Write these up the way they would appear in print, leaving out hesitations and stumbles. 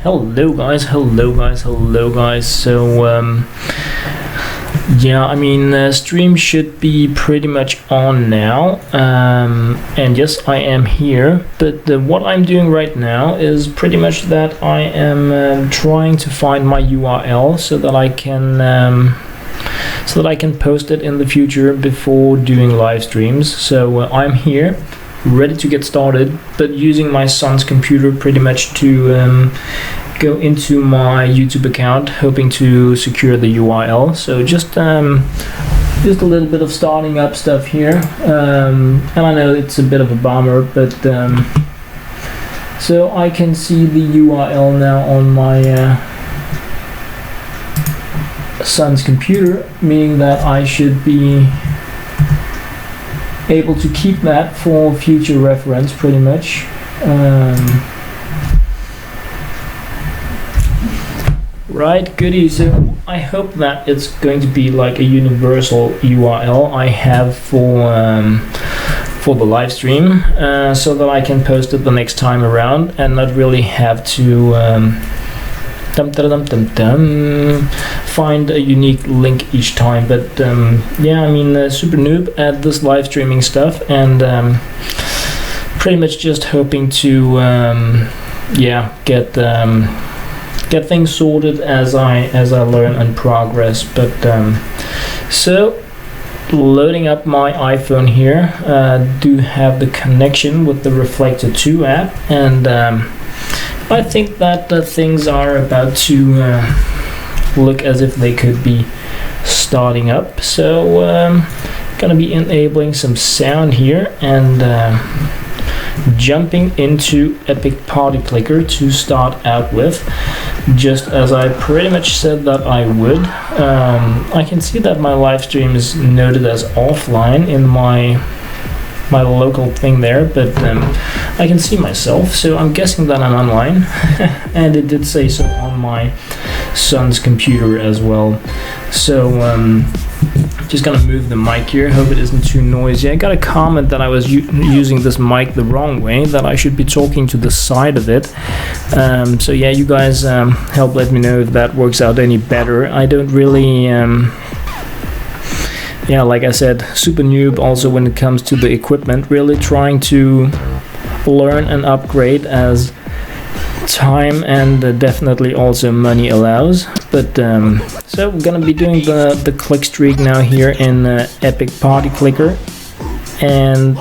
Hello guys. So yeah, I mean, stream should be pretty much on now, and yes, I am here, but what I'm doing right now is pretty much that I am trying to find my URL so that I can post it in the future before doing live streams. So I'm here ready to get started, but using my son's computer pretty much to go into my YouTube account, hoping to secure the URL. So just a little bit of starting up stuff here, and I know it's a bit of a bummer, but so I can see the URL now on my son's computer, meaning that I should be able to keep that for future reference pretty much. Right, goody. So I hope that it's going to be like a universal URL I have for the live stream, so that I can post it the next time around and not really have to find a unique link each time. But yeah, I mean, super noob at this live streaming stuff, and pretty much just hoping to yeah, get things sorted as I learn and progress. But so loading up my iPhone here, do have the connection with the Reflector 2 app, and I think that things are about to look as if they could be starting up. So gonna be enabling some sound here and jumping into Epic Party Clicker to start out with, just as I pretty much said that I would. I can see that my live stream is noted as offline in my local thing there, but I can see myself, so I'm guessing that I'm online. And it did say so on my son's computer as well. So just gonna move the mic here, hope it isn't too noisy. I got a comment that I was using this mic the wrong way, that I should be talking to the side of it. So yeah, you guys help let me know if that works out any better. I don't really yeah, like I said, super noob also when it comes to the equipment, really trying to learn and upgrade as time and definitely also money allows. But so we're gonna be doing the click streak now here in Epic Party Clicker, and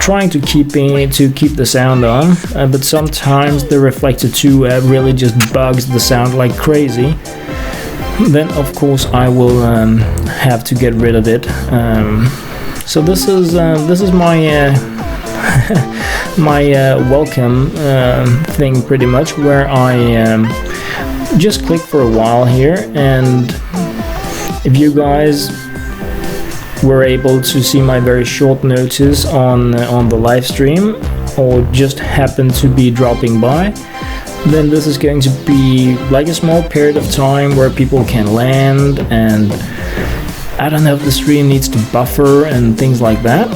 trying to keep the sound on, but sometimes the Reflector 2 really just bugs the sound like crazy. Then of course I will have to get rid of it. So this is my my welcome thing pretty much, where I just click for a while here, and if you guys were able to see my very short notice on the live stream, or just happen to be dropping by, then this is going to be like a small period of time where people can land, and I don't know if the stream needs to buffer and things like that.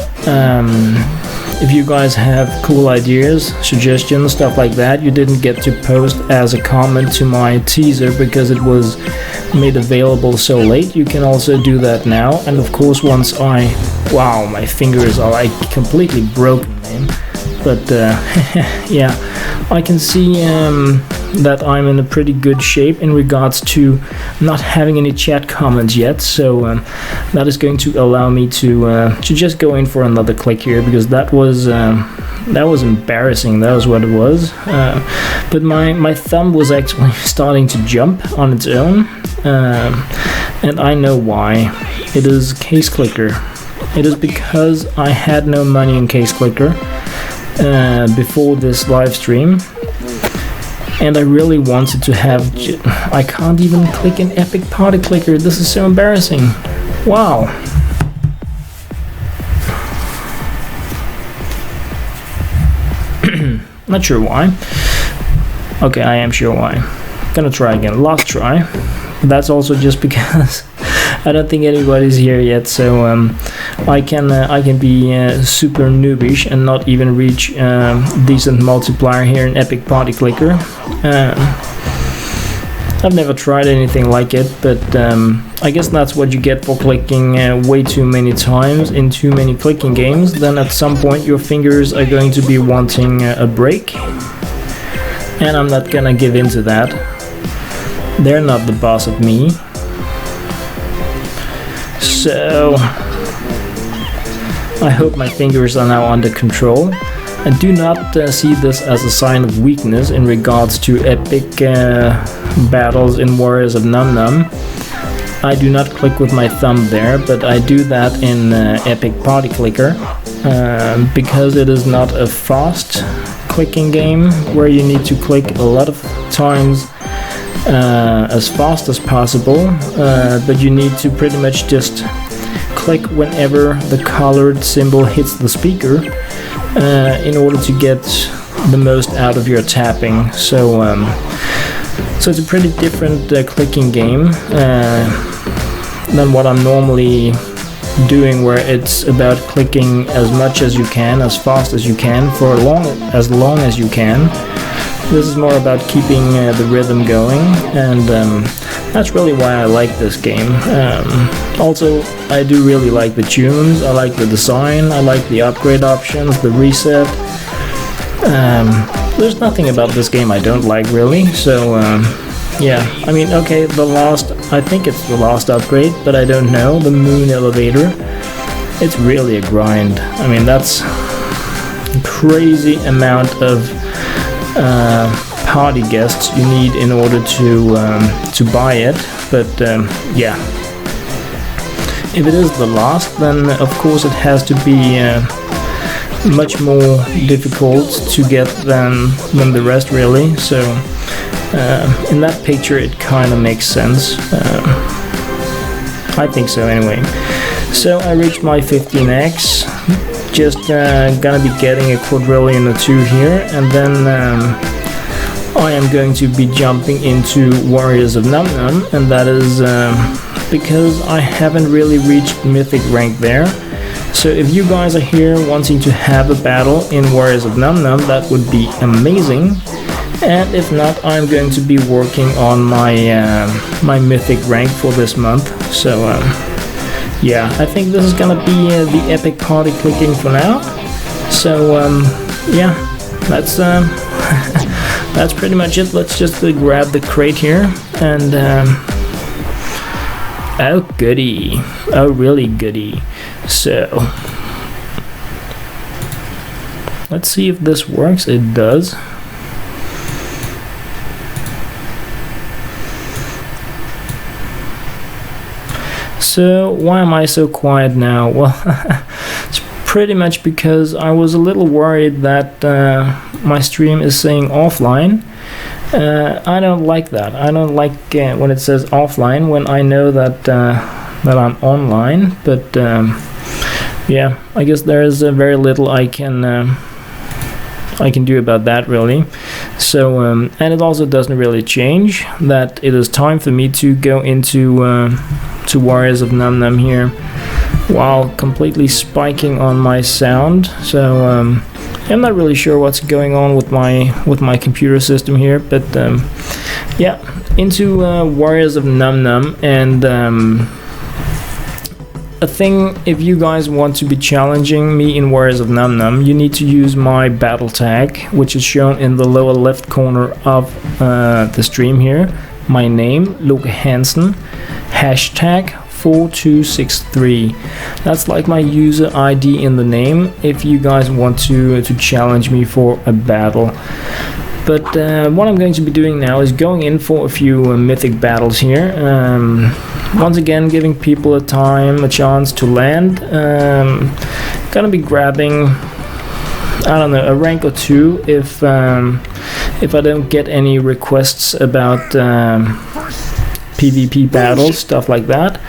If you guys have cool ideas, suggestions, stuff like that, you didn't get to post as a comment to my teaser because it was made available so late, you can also do that now. And of course, once wow, my fingers are like completely broken, man. But yeah, I can see that I'm in a pretty good shape in regards to not having any chat comments yet, so that is going to allow me to just go in for another click here, because that was embarrassing. That was what it was. But my thumb was actually starting to jump on its own, and I know why. It is Case Clicker. It is because I had no money in Case Clicker before this live stream, and I really wanted to have I can't even click an Epic Party Clicker. This is so embarrassing. Wow. Not sure why. Okay, I am sure why. Gonna try again. Last try. But that's also just because I don't think anybody's here yet, so I can be super noobish and not even reach decent multiplier here in Epic Party Clicker. I've never tried anything like it, but I guess that's what you get for clicking way too many times in too many clicking games. Then at some point your fingers are going to be wanting a break, and I'm not gonna give in to that. They're not the boss of me. So I hope my fingers are now under control. I do not see this as a sign of weakness in regards to epic battles in Warriors of Nom Nom. I do not click with my thumb there, but I do that in Epic Party Clicker because it is not a fast clicking game where you need to click a lot of times as fast as possible, but you need to pretty much just click whenever the colored symbol hits the speaker in order to get the most out of your tapping. So it's a pretty different clicking game than what I'm normally doing, where it's about clicking as much as you can, as fast as you can, for as long as you can. This is more about keeping the rhythm going, and that's really why I like this game. Also, I do really like the tunes, I like the design, I like the upgrade options, the reset. There's nothing about this game I don't like, really. So yeah, I mean, okay, I think it's the last upgrade, but I don't know, the moon elevator, it's really a grind. I mean, that's a crazy amount of party guests you need in order to buy it, but yeah, if it is the last, then of course it has to be much more difficult to get than the rest, really. So in that picture it kind of makes sense. I think so anyway. So I reached my 15x, just gonna be getting a quadrillion or two here, and then I am going to be jumping into Warriors of Nom Nom, and that is because I haven't really reached mythic rank there. So if you guys are here wanting to have a battle in Warriors of Nom Nom, that would be amazing. And if not, I'm going to be working on my my mythic rank for this month. So yeah, I think this is gonna be the epic party clicking for now. So yeah, that's that's pretty much it. Let's just grab the crate here, and oh goody, oh really goody. So let's see if this works. It does. So why am I so quiet now? Well, it's pretty much because I was a little worried that my stream is saying offline. I don't like that. I don't like when it says offline when I know that that I'm online. But yeah, I guess there is very little I can do about that, really. So and it also doesn't really change that it is time for me to go into to Warriors of Nom Nom here while completely spiking on my sound. So I'm not really sure what's going on with my computer system here, but yeah, into Warriors of Nom Nom. And a thing, if you guys want to be challenging me in Warriors of Nom Nom, you need to use my battle tag, which is shown in the lower left corner of the stream here. My name, LokeHansen, hashtag 4263. That's like my user ID in the name if you guys want to challenge me for a battle. But what I'm going to be doing now is going in for a few mythic battles here. Once again, giving people a chance to land. Gonna be grabbing, I don't know, a rank or two if I don't get any requests about PvP battles, stuff like that,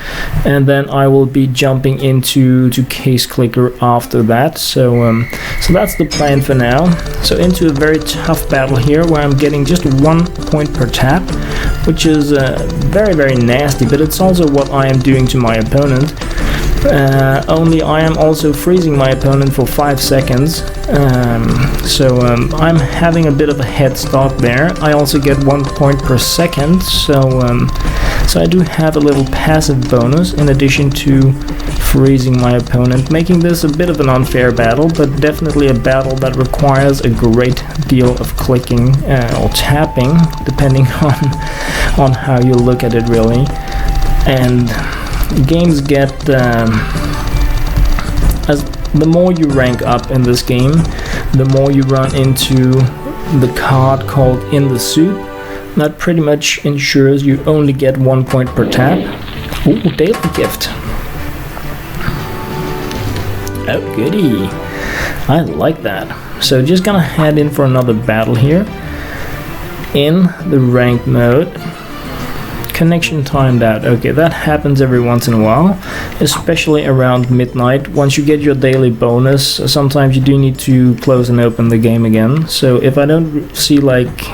and then I will be jumping into case clicker after that. So that's the plan for now. So into a very tough battle here where I'm getting just 1 point per tap, which is very, very nasty, but it's also what I am doing to my opponent. Only I am also freezing my opponent for 5 seconds, so I'm having a bit of a head start there. I also get 1 point per second, so I do have a little passive bonus in addition to freezing my opponent, making this a bit of an unfair battle, but definitely a battle that requires a great deal of clicking or tapping, depending on how you look at it really. And games get as the more you rank up in this game, the more you run into the card called In the Soup. That pretty much ensures you only get 1 point per tap. Ooh, daily gift. Oh goody, I like that. So just gonna head in for another battle here in the ranked mode. Connection timed out. Okay, that happens every once in a while, especially around midnight. Once you get your daily bonus, sometimes you do need to close and open the game again. So if I don't see like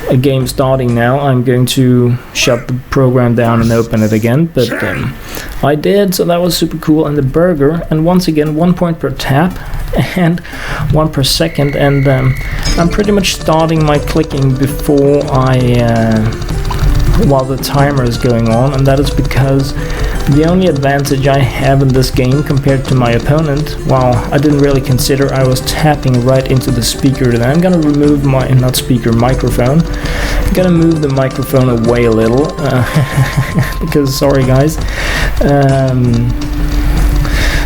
a game starting now, I'm going to shut the program down and open it again, but I did, so that was super cool. And the burger, and once again 1 point per tap and 1 per second, and I'm pretty much starting my clicking before while the timer is going on, and that is because the only advantage I have in this game compared to my opponent, well, I didn't really consider I was tapping right into the speaker. Then I'm gonna remove my, not speaker, microphone. I'm gonna move the microphone away a little, because, sorry guys.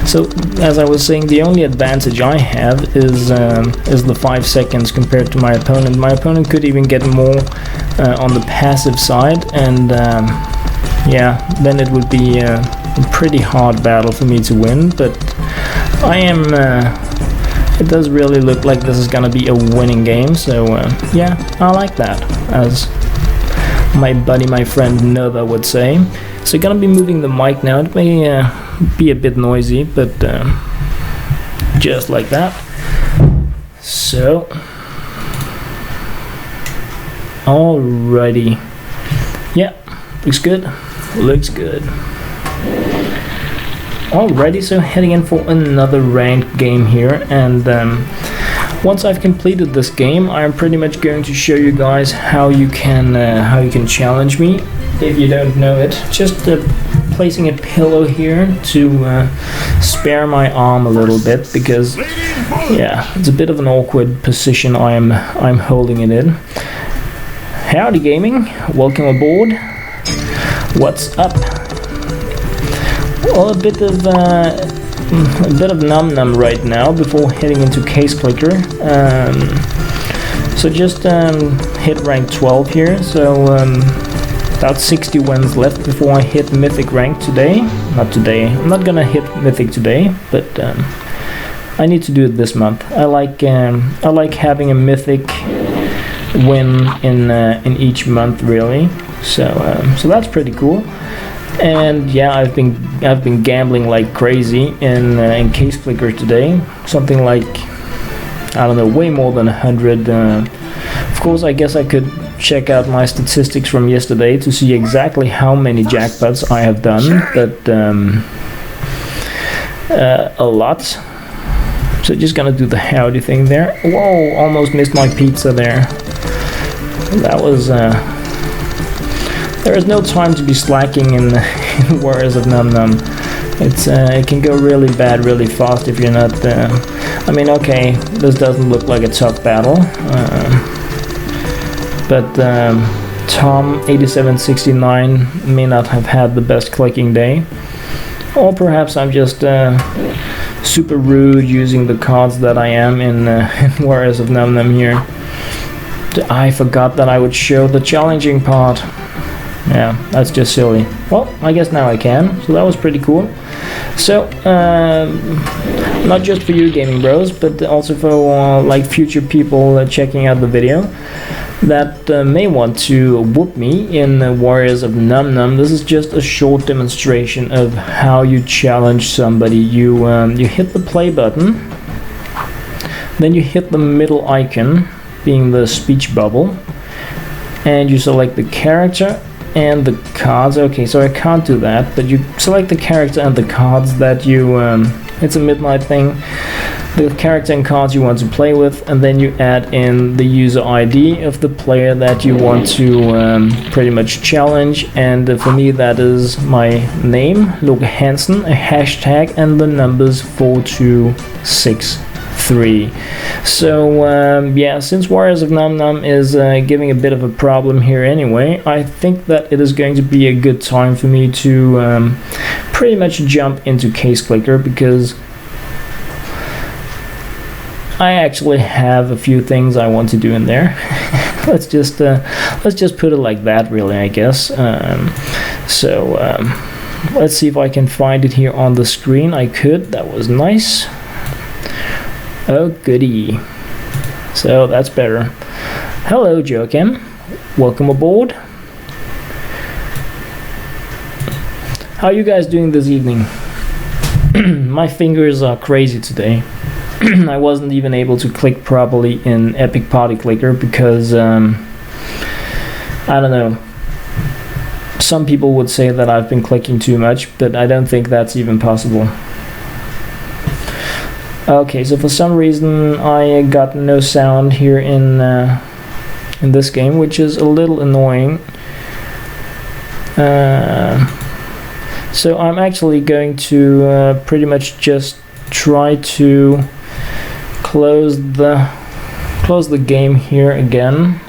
So, as I was saying, the only advantage I have is the 5 seconds compared to my opponent. My opponent could even get more on the passive side, and yeah, then it would be a pretty hard battle for me to win, but I am, it does really look like this is gonna be a winning game, so yeah, I like that, as my buddy, my friend Nova would say. So gonna be moving the mic now. It may be a bit noisy, but just like that. So, alrighty. Yeah, looks good. Looks good. Alrighty, so heading in for another ranked game here, and once I've completed this game, I'm pretty much going to show you guys how you can challenge me. If you don't know it, just placing a pillow here to spare my arm a little bit, because yeah, it's a bit of an awkward position I'm holding it in. Howdy gaming, welcome aboard. What's up? Well, a bit of Num Nom right now before heading into case clicker. So just hit rank 12 here, so about 60 wins left before I hit mythic rank today. Not today, I'm not gonna hit mythic today, but I need to do it this month. I like having a mythic win in each month really, so that's pretty cool. And yeah, I've been gambling like crazy in case clicker today, something like, I don't know, way more than 100. Of course, I guess I could check out my statistics from yesterday to see exactly how many jackpots I have done, but a lot. So just gonna do the howdy thing there. Whoa, almost missed my pizza there. That was there is no time to be slacking in Warriors of Nom Nom. It can go really bad really fast if you're not I mean, okay, this doesn't look like a tough battle, but Tom 8769 may not have had the best clicking day, or perhaps I'm just super rude using the cards that I am in Warriors of Nom Nom here. I forgot that I would show the challenging part. Yeah, that's just silly. Well, I guess now I can, so that was pretty cool. So, not just for you gaming bros, but also for like future people checking out the video. that may want to whoop me in Warriors of Nom Nom. This is just a short demonstration of how you challenge somebody. You hit the play button, then you hit the middle icon, being the speech bubble, and you select the character and the cards. Okay, so I can't do that, but you select the character and the cards that you it's a midnight thing, the character and cards you want to play with, and then you add in the user ID of the player that you want to pretty much challenge. And for me, that is my name, LokeHansen, a hashtag, and the numbers 4263. So yeah, since Warriors of Nom Nom is giving a bit of a problem here anyway, I think that it is going to be a good time for me to pretty much jump into Case Clicker, because I actually have a few things I want to do in there. let's just put it like that, really, I guess. Let's see if I can find it here on the screen. I could. That was nice. Oh goody. So that's better. Hello, Joachim. Welcome aboard. How are you guys doing this evening? My fingers are crazy today. I wasn't even able to click properly in Epic Party Clicker because I don't know. Some people would say that I've been clicking too much, but I don't think that's even possible. Okay, so for some reason I got no sound here in this game, which is a little annoying. So I'm actually going to pretty much just try to close the game here again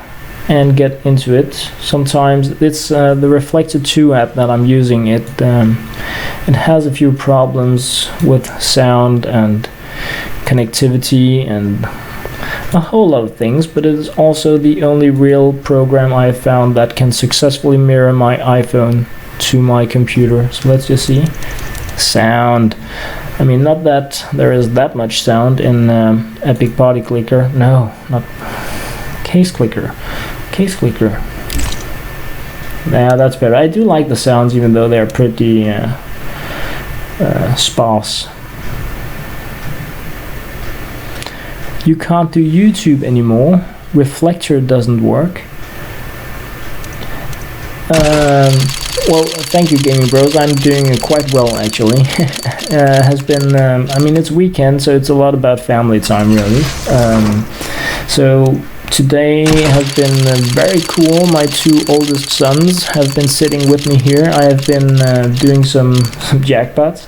and get into it. Sometimes it's the Reflector 2 app that I'm using. It has a few problems with sound and connectivity and a whole lot of things, but it is also the only real program I have found that can successfully mirror my iPhone to my computer. So let's just see. Sound. I mean, not that there is that much sound in Epic Party Clicker. No, not Case Clicker. Case Clicker. Yeah, that's better. I do like the sounds, even though they're pretty sparse. You can't do YouTube anymore. Reflector doesn't work. Well, thank you, Gaming Bros. I'm doing quite well, actually. Has been, I mean, it's weekend, so it's a lot about family time, really. So today has been very cool. My two oldest sons have been sitting with me here. I have been doing some jackpots,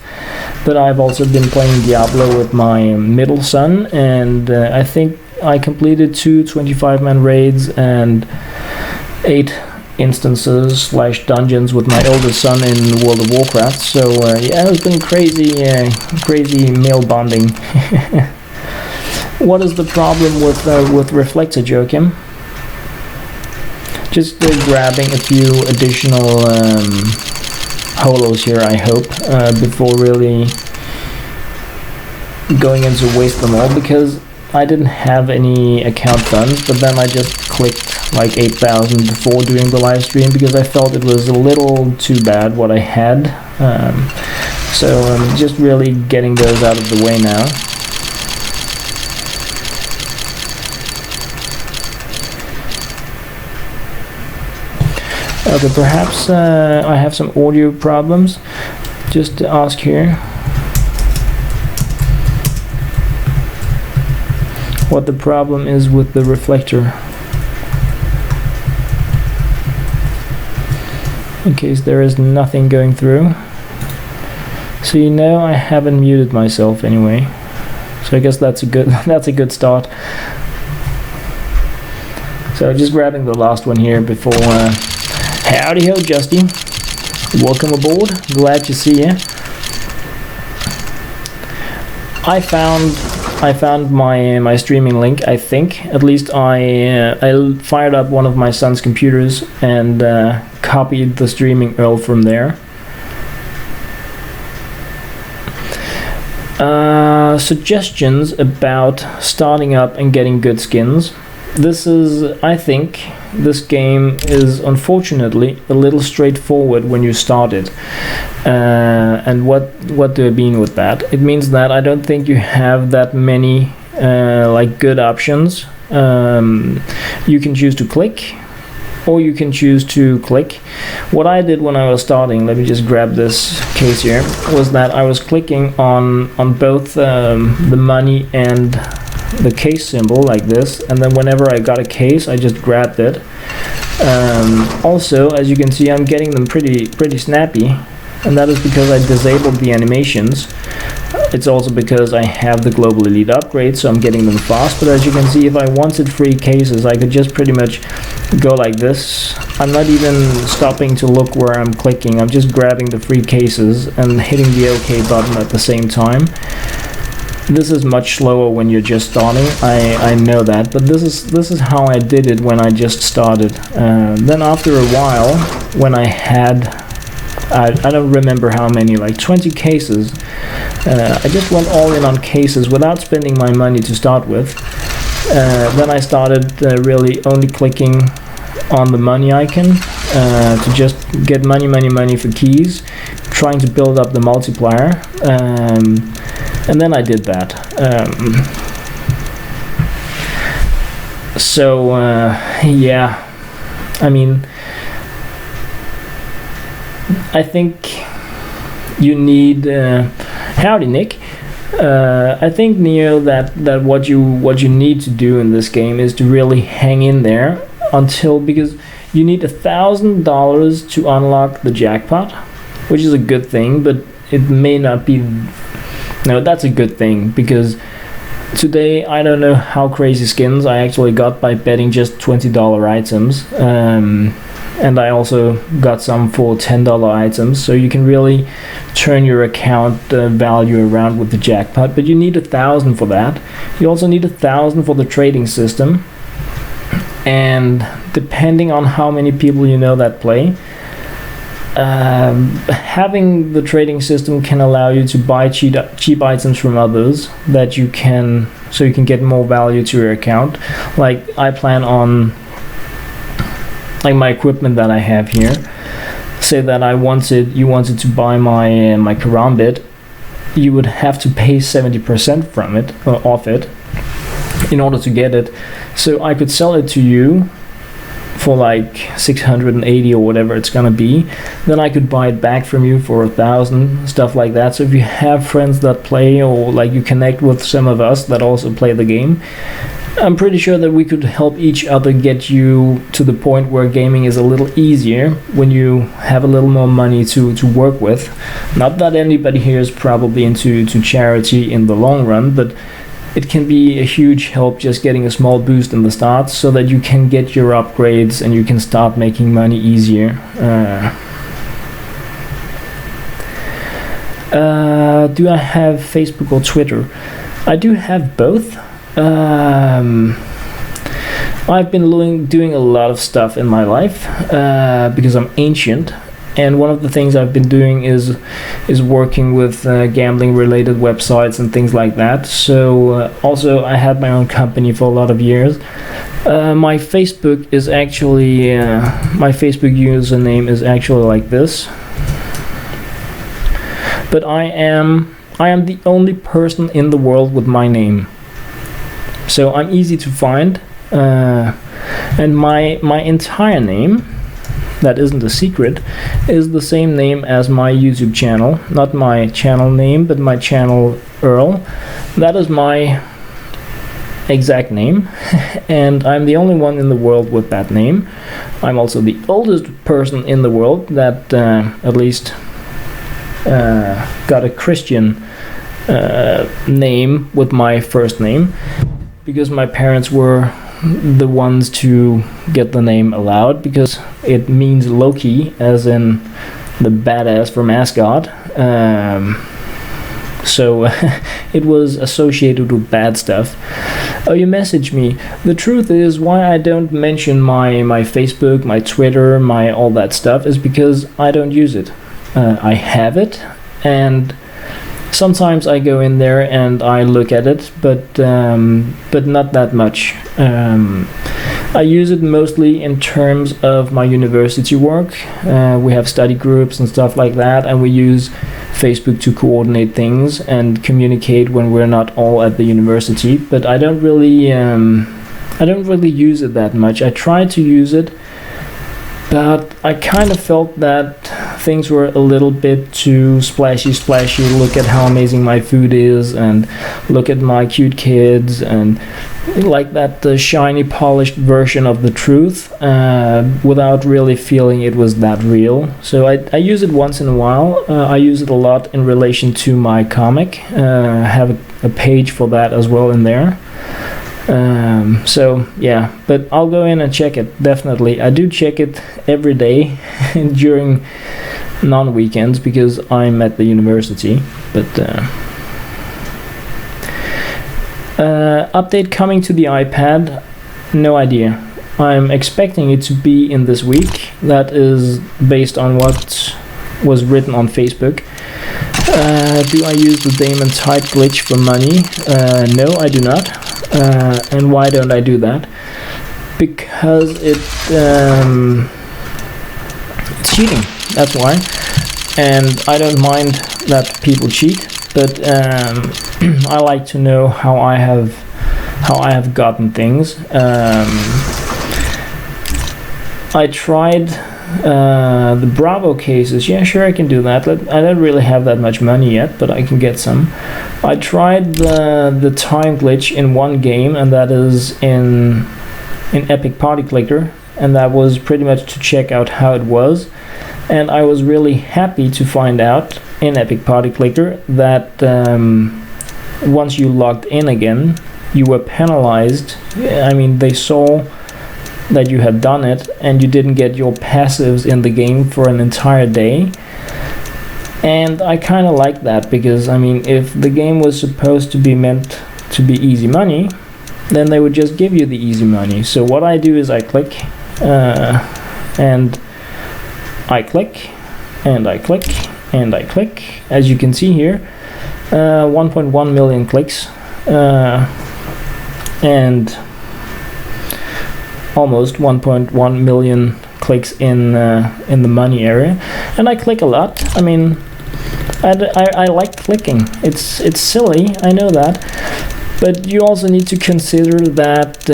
but I've also been playing Diablo with my middle son, and I think I completed 2 25-man raids and 8 instances / dungeons with my oldest son in World of Warcraft. So yeah, it's been crazy male bonding. What is the problem with Reflector, Joachim? Just grabbing a few additional holos here, I hope, before really going in to waste them all, because I didn't have any account funds, but then I just clicked like 8,000 before doing the live stream because I felt it was a little too bad what I had. So I'm just really getting those out of the way now. Okay, perhaps I have some audio problems. Just to ask here what the problem is with the reflector. In case there is nothing going through. So you know I haven't muted myself anyway. So I guess that's a good start. So just grabbing the last one here before howdy ho, Justy. Welcome aboard. Glad to see you. I found my streaming link, I think. At least I fired up one of my son's computers and copied the streaming URL from there. Suggestions about starting up and getting good skins. This is, I think, this game is unfortunately a little straightforward when you start it. And what do I mean with that? It means that I don't think you have that many like good options. You can choose to click, or you can choose to click. What I did when I was starting, let me just grab this case here, was that I was clicking on both the money and the case symbol like this, and then whenever I got a case I just grabbed it. Also, as you can see, I'm getting them pretty snappy, and that is because I disabled the animations. It's also because I have the global elite upgrade, so I'm getting them fast. But as you can see, if I wanted free cases, I could just pretty much go like this. I'm not even stopping to look where I'm clicking. I'm just grabbing the free cases and hitting the OK button at the same time. This is much slower when you're just starting, I know that, but this is how I did it when I just started. Then after a while, when I had, I don't remember how many, like 20 cases, I just went all in on cases without spending my money to start with. Then I started really only clicking on the money icon to just get money for keys, trying to build up the multiplier. And then I did that. Yeah, I mean, I think you need. Howdy, Nick. I think, Neo, that what you need to do in this game is to really hang in there because you need $1,000 to unlock the jackpot, which is a good thing, but it may not be. No, that's a good thing, because today I don't know how crazy skins I actually got by betting just $20 items, and I also got some for $10 items, so you can really turn your account value around with the jackpot. But you need 1,000 for that. You also need 1,000 for the trading system, and depending on how many people you know that play, having the trading system can allow you to buy cheap items from others so you can get more value to your account. Like, I plan on, like, my equipment that I have here. Say that you wanted to buy my karambit, you would have to pay 70% from it, off it, in order to get it. So I could sell it to you for like 680 or whatever it's gonna be. Then I could buy it back from you for 1,000, stuff like that. So if you have friends that play, or like you connect with some of us that also play the game, I'm pretty sure that we could help each other get you to the point where gaming is a little easier when you have a little more money to work with. Not that anybody here is probably into charity in the long run, but it can be a huge help just getting a small boost in the start, so that you can get your upgrades and you can start making money easier. Do I have Facebook or Twitter? I do have both. I've been doing a lot of stuff in my life because I'm ancient. And one of the things I've been doing is working with gambling related websites and things like that. So also I had my own company for a lot of years. My Facebook is actually my Facebook username is actually like this. But I am the only person in the world with my name. So I'm easy to find, and my entire name, that isn't a secret, is the same name as my YouTube channel. Not my channel name, but my channel URL. That is my exact name, and I'm the only one in the world with that name. I'm also the oldest person in the world that at least got a Christian name with my first name, because my parents were the ones to get the name allowed, because it means Loki, as in the badass from Asgard. So it was associated with bad stuff. Oh, you messaged me. The truth is, why I don't mention my Facebook, my Twitter, my all that stuff is because I don't use it. I have it, and sometimes I go in there and I look at it, but not that much. I use it mostly in terms of my university work. We have study groups and stuff like that, and we use Facebook to coordinate things and communicate when we're not all at the university. But I don't really use it that much. I try to use it, but I kind of felt that things were a little bit too splashy. Look at how amazing my food is, and look at my cute kids, and like that shiny, polished version of the truth, without really feeling it was that real. So I use it once in a while. I use it a lot in relation to my comic. I have a page for that as well in there. So yeah, but I'll go in and check it, definitely. I do check it every day during non-weekends because I'm at the university. But update coming to the iPad, no idea. I'm expecting it to be in this week. That is based on what was written on Facebook. Do I use the Damon Tide glitch for money? No, I do not. And why don't I do that? Because it's cheating, that's why. And I don't mind that people cheat, but I like to know how I have gotten things. I tried the Bravo cases. Yeah, sure, I can do that. I don't really have that much money yet, but I can get some. I tried the time glitch in one game, and that is in Epic Party Clicker, and that was pretty much to check out how it was. And I was really happy to find out in Epic Party Clicker that once you logged in again, you were penalized. I mean, they saw that you had done it and you didn't get your passives in the game for an entire day. And I kind of like that, because I mean, if the game was supposed to be meant to be easy money, then they would just give you the easy money. So what I do is I click and I click and I click and I click. As you can see here, 1.1 million clicks and almost 1.1 million clicks in the money area. And I click a lot. I mean, I like clicking. It's silly, I know that, but you also need to consider that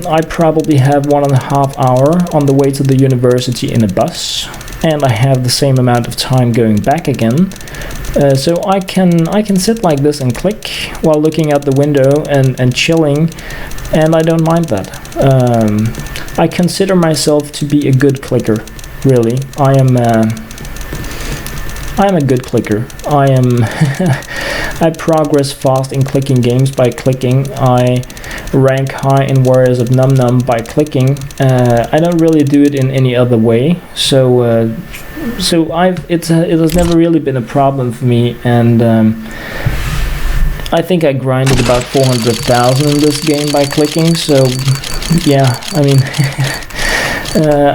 I probably have 1.5 hours on the way to the university in a bus, and I have the same amount of time going back again. So I can sit like this and click while looking out the window and chilling, and I don't mind that. I consider myself to be a good clicker, really. I am a good clicker. I progress fast in clicking games by clicking. I rank high in Warriors of Nom Nom by clicking. I don't really do it in any other way. So it has never really been a problem for me, and I think I grinded about 400,000 in this game by clicking. So yeah, I mean,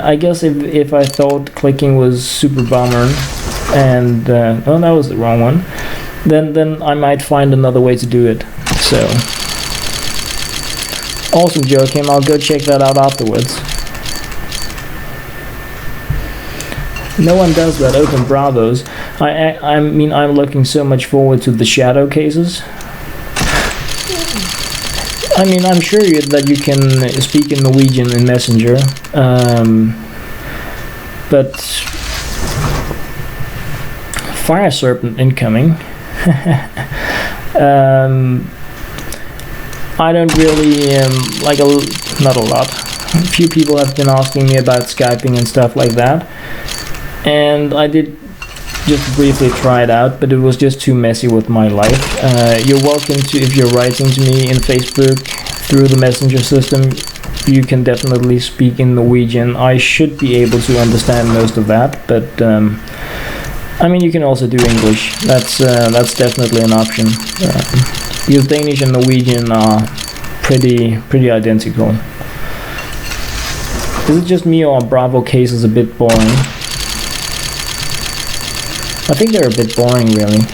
I guess if I thought clicking was super bummer, and oh, that was the wrong one, then I might find another way to do it. So awesome, Joachim. I'll go check that out afterwards. No one does that, open Bravos. I mean, I'm looking so much forward to the shadow cases. I mean, I'm sure that you can speak in Norwegian in Messenger, but Fire Serpent incoming. I don't really not a lot. A few people have been asking me about Skyping and stuff like that, and I did just briefly try it out, but it was just too messy with my life. You're welcome to, if you're writing to me in Facebook through the messenger system, you can definitely speak in Norwegian. I should be able to understand most of that, but I mean, you can also do English. That's definitely an option. Because Danish and Norwegian are pretty identical. Is it just me, or Bravo cases a bit boring? I think they're a bit boring, really.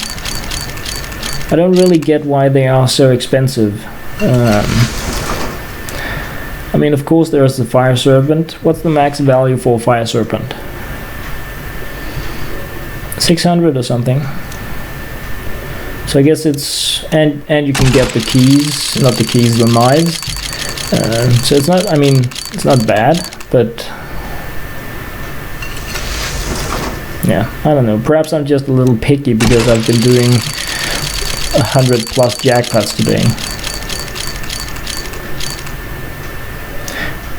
I don't really get why they are so expensive. I mean, of course there's the Fire Serpent. What's the max value for Fire Serpent? 600 or something. So I guess it's, and you can get the keys, not the keys, the knives. So it's not, I mean, it's not bad, but yeah, I don't know. Perhaps I'm just a little picky because I've been doing 100 plus jackpots today.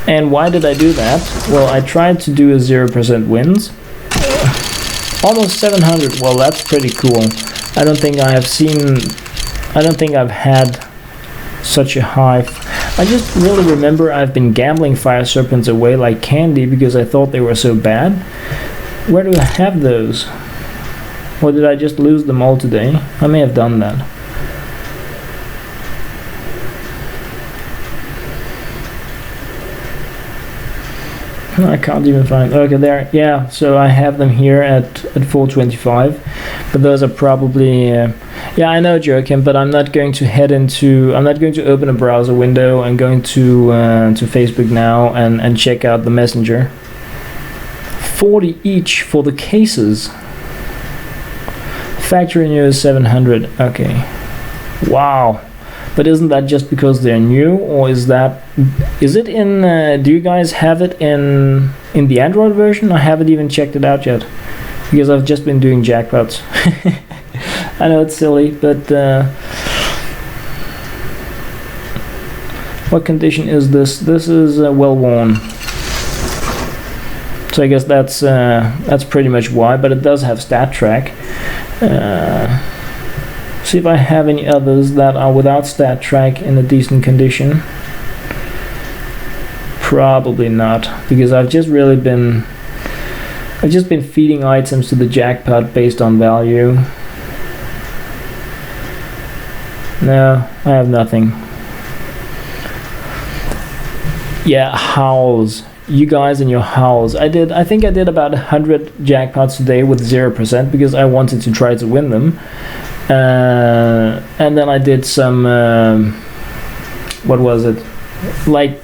And why did I do that? Well, I tried to do a 0% wins. Almost 700. Well, that's pretty cool. I don't think I've had such a high. I just really remember I've been gambling Fire Serpents away like candy because I thought they were so bad. Where do I have those? Or did I just lose them all today? I may have done that. I can't even find. Okay, there. Yeah, so I have them here at 425, but those are probably. Yeah, I know, Joachim, but I'm not going to head into. I'm not going to open a browser window. I'm going to Facebook now and check out the Messenger. 40 each for the cases. Factory new is 700. Okay. Wow. But isn't that just because they're new, or is it in, do you guys have it in the Android version? I haven't even checked it out yet, because I've just been doing jackpots. I know it's silly, but what condition is this? This is well worn. So I guess that's pretty much why, but it does have stat track. See if I have any others that are without stat track in a decent condition. Probably not, because I've just been feeding items to the jackpot based on value. No, I have nothing. Yeah, howls. You guys and your howls. I think I did about 100 jackpots today with 0% because I wanted to try to win them. And then I did some what was it, like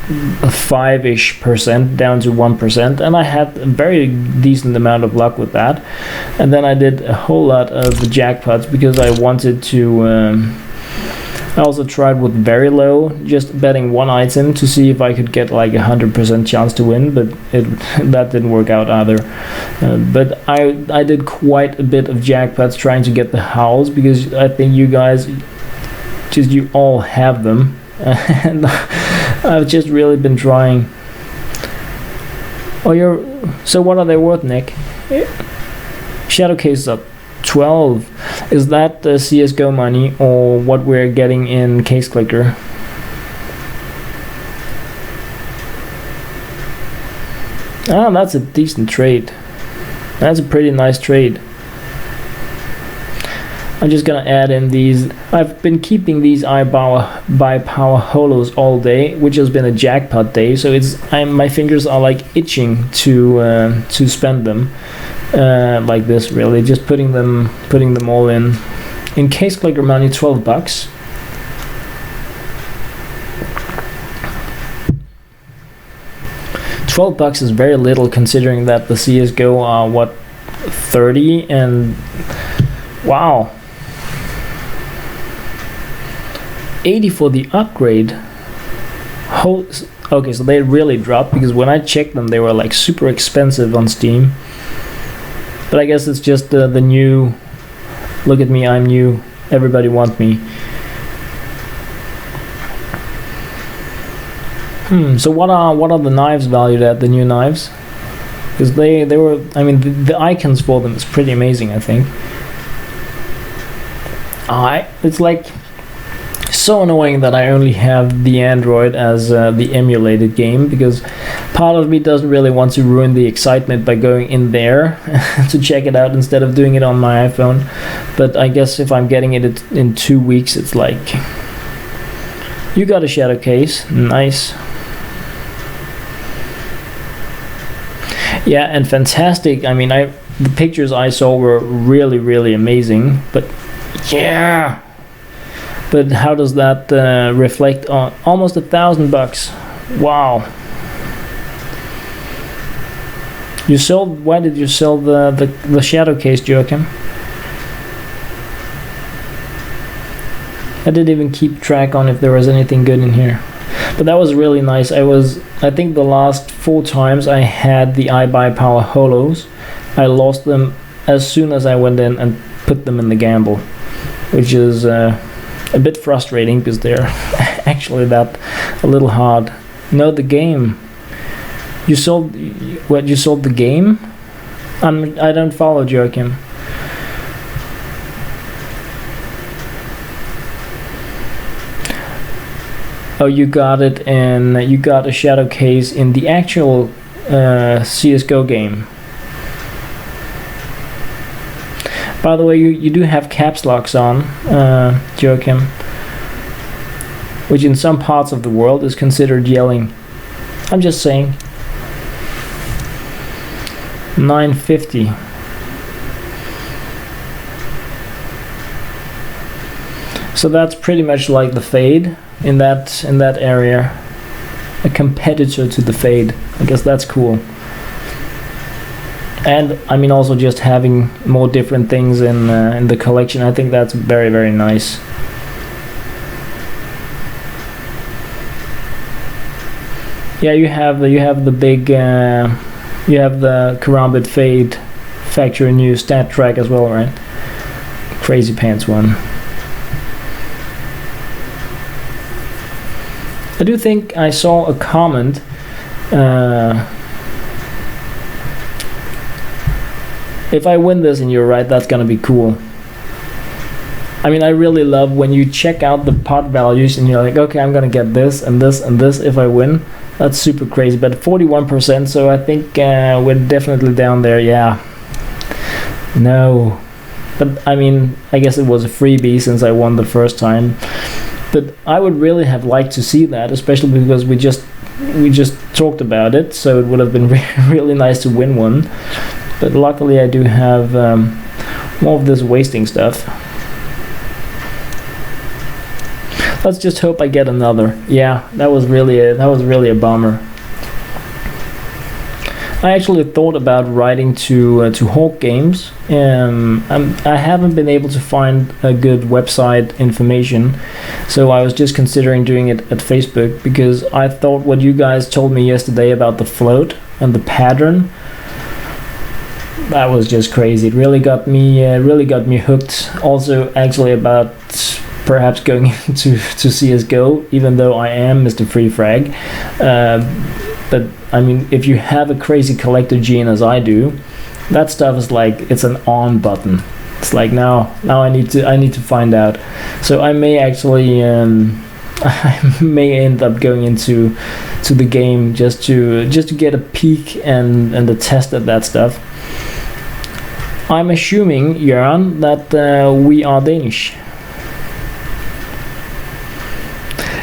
5-ish% down to 1%, and I had a very decent amount of luck with that. And then I did a whole lot of jackpots because I wanted to I also tried with very low, just betting one item to see if I could get like 100% chance to win, but that didn't work out either. But I did quite a bit of jackpots trying to get the howls, because I think you guys, just you all have them. And I've just really been trying. Oh, so what are they worth, Nick? Shadow case up 12. Is that the CSGO money or what we're getting in Case Clicker? Ah, that's a decent trade. That's a pretty nice trade. I'm just gonna add in these. I've been keeping these buy power holos all day, which has been a jackpot day. So my fingers are like itching to spend them. Like this, really, just putting them all in Case Clicker money. $12. $12 is very little, considering that the CSGO are what, 30, and wow, 80 for the upgrade. Okay, so they really dropped, because when I checked them they were like super expensive on Steam. But I guess it's just the new, look at me, I'm new, everybody want me. So what are the knives valued at, the new knives? Because they were, I mean, the icons for them is pretty amazing, I think. It's like so annoying that I only have the Android as the emulated game, because part of me doesn't really want to ruin the excitement by going in there to check it out instead of doing it on my iPhone. But I guess if I'm getting it in 2 weeks, it's like, you got a shadow case, nice. Yeah, and fantastic. I mean, the pictures I saw were really, really amazing. But yeah. But how does that reflect on almost $1,000? Wow. You sold. Why did you sell the shadow case, Joachim? I didn't even keep track on if there was anything good in here. But that was really nice. I think the last 4 times I had the iBuyPower Holos, I lost them as soon as I went in and put them in the gamble, which is a bit frustrating because they're actually that a little hard. No, the game. You sold what? You sold the game? I don't follow, Joachim. Oh, you got it, and you got a shadow case in the actual CS:GO game. By the way, you do have caps locks on, Joachim, which in some parts of the world is considered yelling. I'm just saying. 950. So that's pretty much like the Fade in that area, a competitor to the Fade. I guess that's cool. And I mean, also just having more different things in the collection, I think that's very, very nice. Yeah, you have the big you have the Karambit Fade factory new stat track as well, right? Crazy Pants one. I do think I saw a comment if I win this and you're right, that's gonna be cool. I mean, I really love when you check out the pot values and you're like, okay, I'm gonna get this and this and this if I win. That's super crazy, but 41%, so I think we're definitely down there. Yeah. No. But I mean, I guess it was a freebie since I won the first time. But I would really have liked to see that, especially because we just talked about it, so it would have been really nice to win one. But luckily I do have more of this wasting stuff. Let's just hope I get another. Yeah, that was really a bummer. I actually thought about writing to Hawk Games. I haven't been able to find a good website information, so I was just considering doing it at Facebook, because I thought what you guys told me yesterday about the float and the pattern, that was just crazy. It really got me hooked. Also, actually, about perhaps going into CS:GO, even though I am Mr. Free Frag. But I mean, if you have a crazy collector gene as I do, that stuff is like, it's an on button. It's like now I need to find out. So I may actually I may end up going into the game just to get a peek and a test at that stuff. I'm assuming, Jörn, that we are Danish.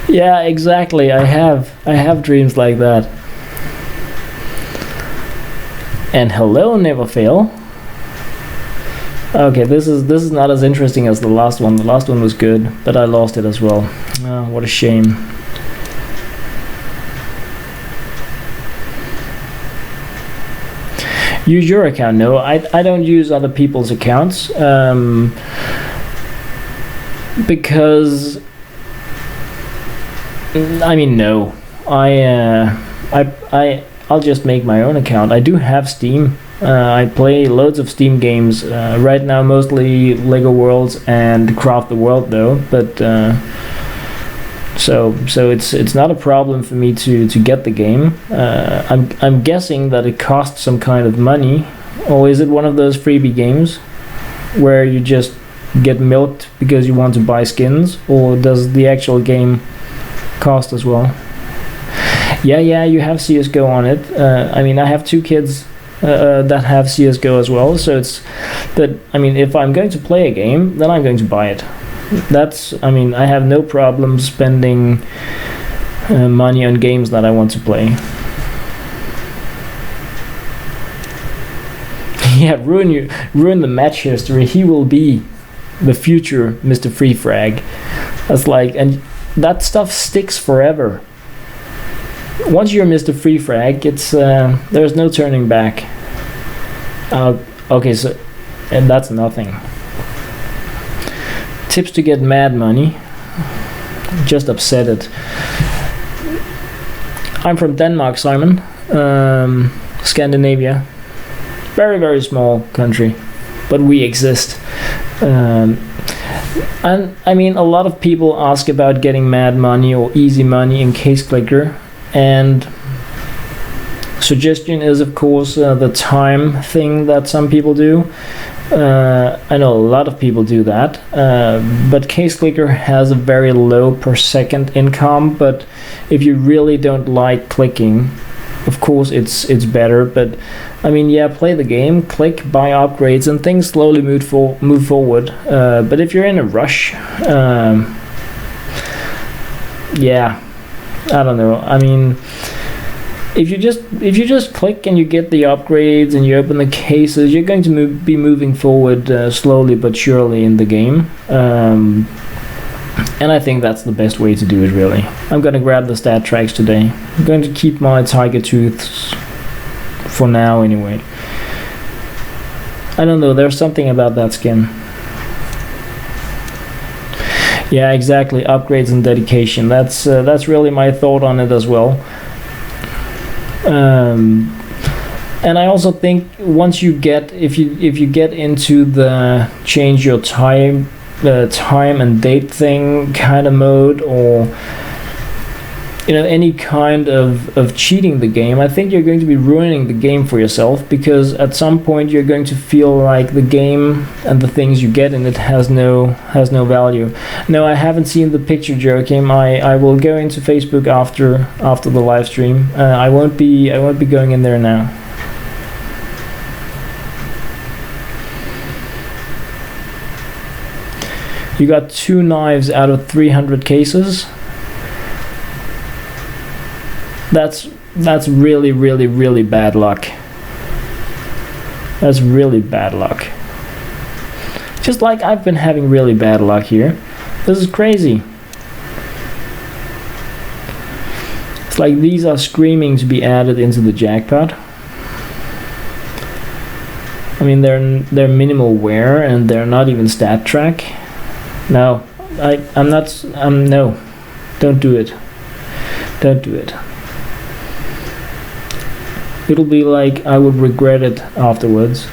Yeah, exactly. I have dreams like that. And hello, Never Fail. Okay, this is not as interesting as the last one. The last one was good, but I lost it as well. Oh, what a shame. Use your account? No, I don't use other people's accounts because I mean, no. I'll just make my own account. I do have Steam. I play loads of Steam games right now, mostly Lego Worlds and Craft the World, though. But so it's not a problem for me to get the game. I'm guessing that it costs some kind of money, or is it one of those freebie games where you just get milked because you want to buy skins, or does the actual game cost as well? Yeah, you have CS:GO on it. I mean, I have 2 kids that have CS:GO as well, so it's that. I mean, if I'm going to play a game, then I'm going to buy it. I mean, I have no problem spending money on games that I want to play. Yeah, ruin the match history. He will be the future Mr. Free Frag. That's like, and that stuff sticks forever. once you're Mr. Free Frag, it's there's no turning back. Okay, so and that's nothing. Tips to get mad money. Just upset it. I'm from Denmark, Simon. Scandinavia. Very, very small country, but we exist. And I mean, a lot of people ask about getting mad money or easy money in Case Clicker, and suggestion is, of course, the time thing that some people do. I know a lot of people do that, but Case Clicker has a very low per second income. But if you really don't like clicking, of course it's better. But I mean, yeah, play the game, click, buy upgrades, and things slowly move forward. But if you're in a rush, yeah, I don't know. I mean, if you just click and you get the upgrades and you open the cases, you're going to be moving forward slowly but surely in the game. And I think that's the best way to do it, really. I'm gonna grab the stat tracks today. I'm going to keep my tiger tooths for now anyway. I don't know, there's something about that skin. Yeah, exactly, upgrades and dedication. That's really my thought on it as well. And I also think once you get, if you get into the change your time and date thing kind of mode, or any kind of cheating the game, I think you're going to be ruining the game for yourself, because at some point you're going to feel like the game and the things you get in it has no value. No, I haven't seen the picture, Joachim. I will go into Facebook after the live stream. I won't be going in there now. You got 2 knives out of 300 cases. That's really, really, really bad luck. That's really bad luck. Just like I've been having really bad luck here. This is crazy. It's like these are screaming to be added into the jackpot. I mean, they're minimal wear and they're not even stat track. No, no, don't do it. Don't do it. It'll be like I would regret it afterwards.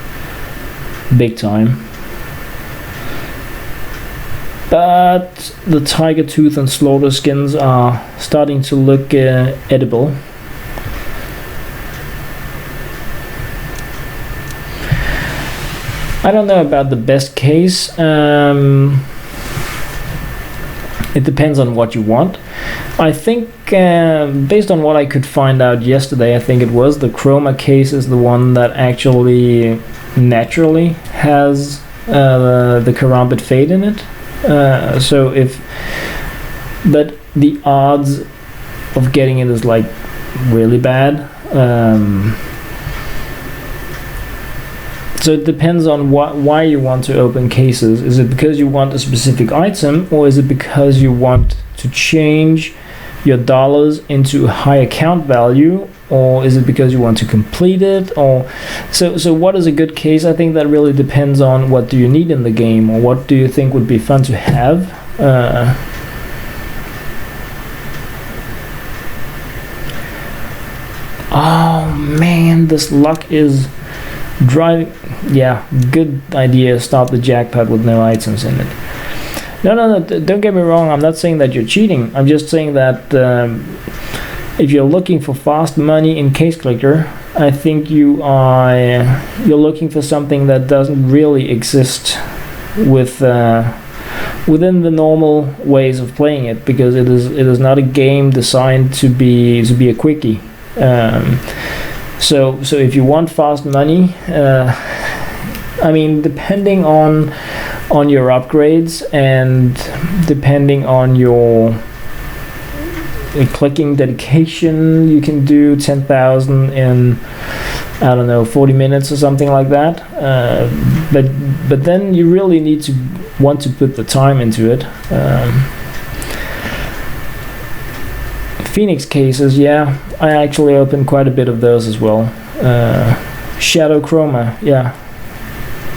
Big time. But the tiger tooth and slaughter skins are starting to look edible. I don't know about the best case. It depends on what you want. I think, based on what I could find out yesterday, I think it was the chroma case is the one that actually naturally has the karambit fade in it. But the odds of getting it is like really bad. So it depends on why you want to open cases. Is it because you want a specific item, or is it because you want to change your dollars into a high account value, or is it because you want to complete it? Or so what is a good case? I think that really depends on what do you need in the game, or what do you think would be fun to have. Oh man, this luck is driving. Yeah, good idea. Stop the jackpot with no items in it. No, don't get me wrong, I'm not saying that you're cheating. I'm just saying that if you're looking for fast money in Case Clicker, I think you're looking for something that doesn't really exist within the normal ways of playing it, because it is not a game designed to be a quickie. So if you want fast money, I mean, depending on your upgrades and depending on your clicking dedication, you can do 10,000 in, I don't know, 40 minutes or something like that. But then you really need to want to put the time into it. Phoenix cases, yeah, I actually opened quite a bit of those as well. Shadow Chroma, yeah.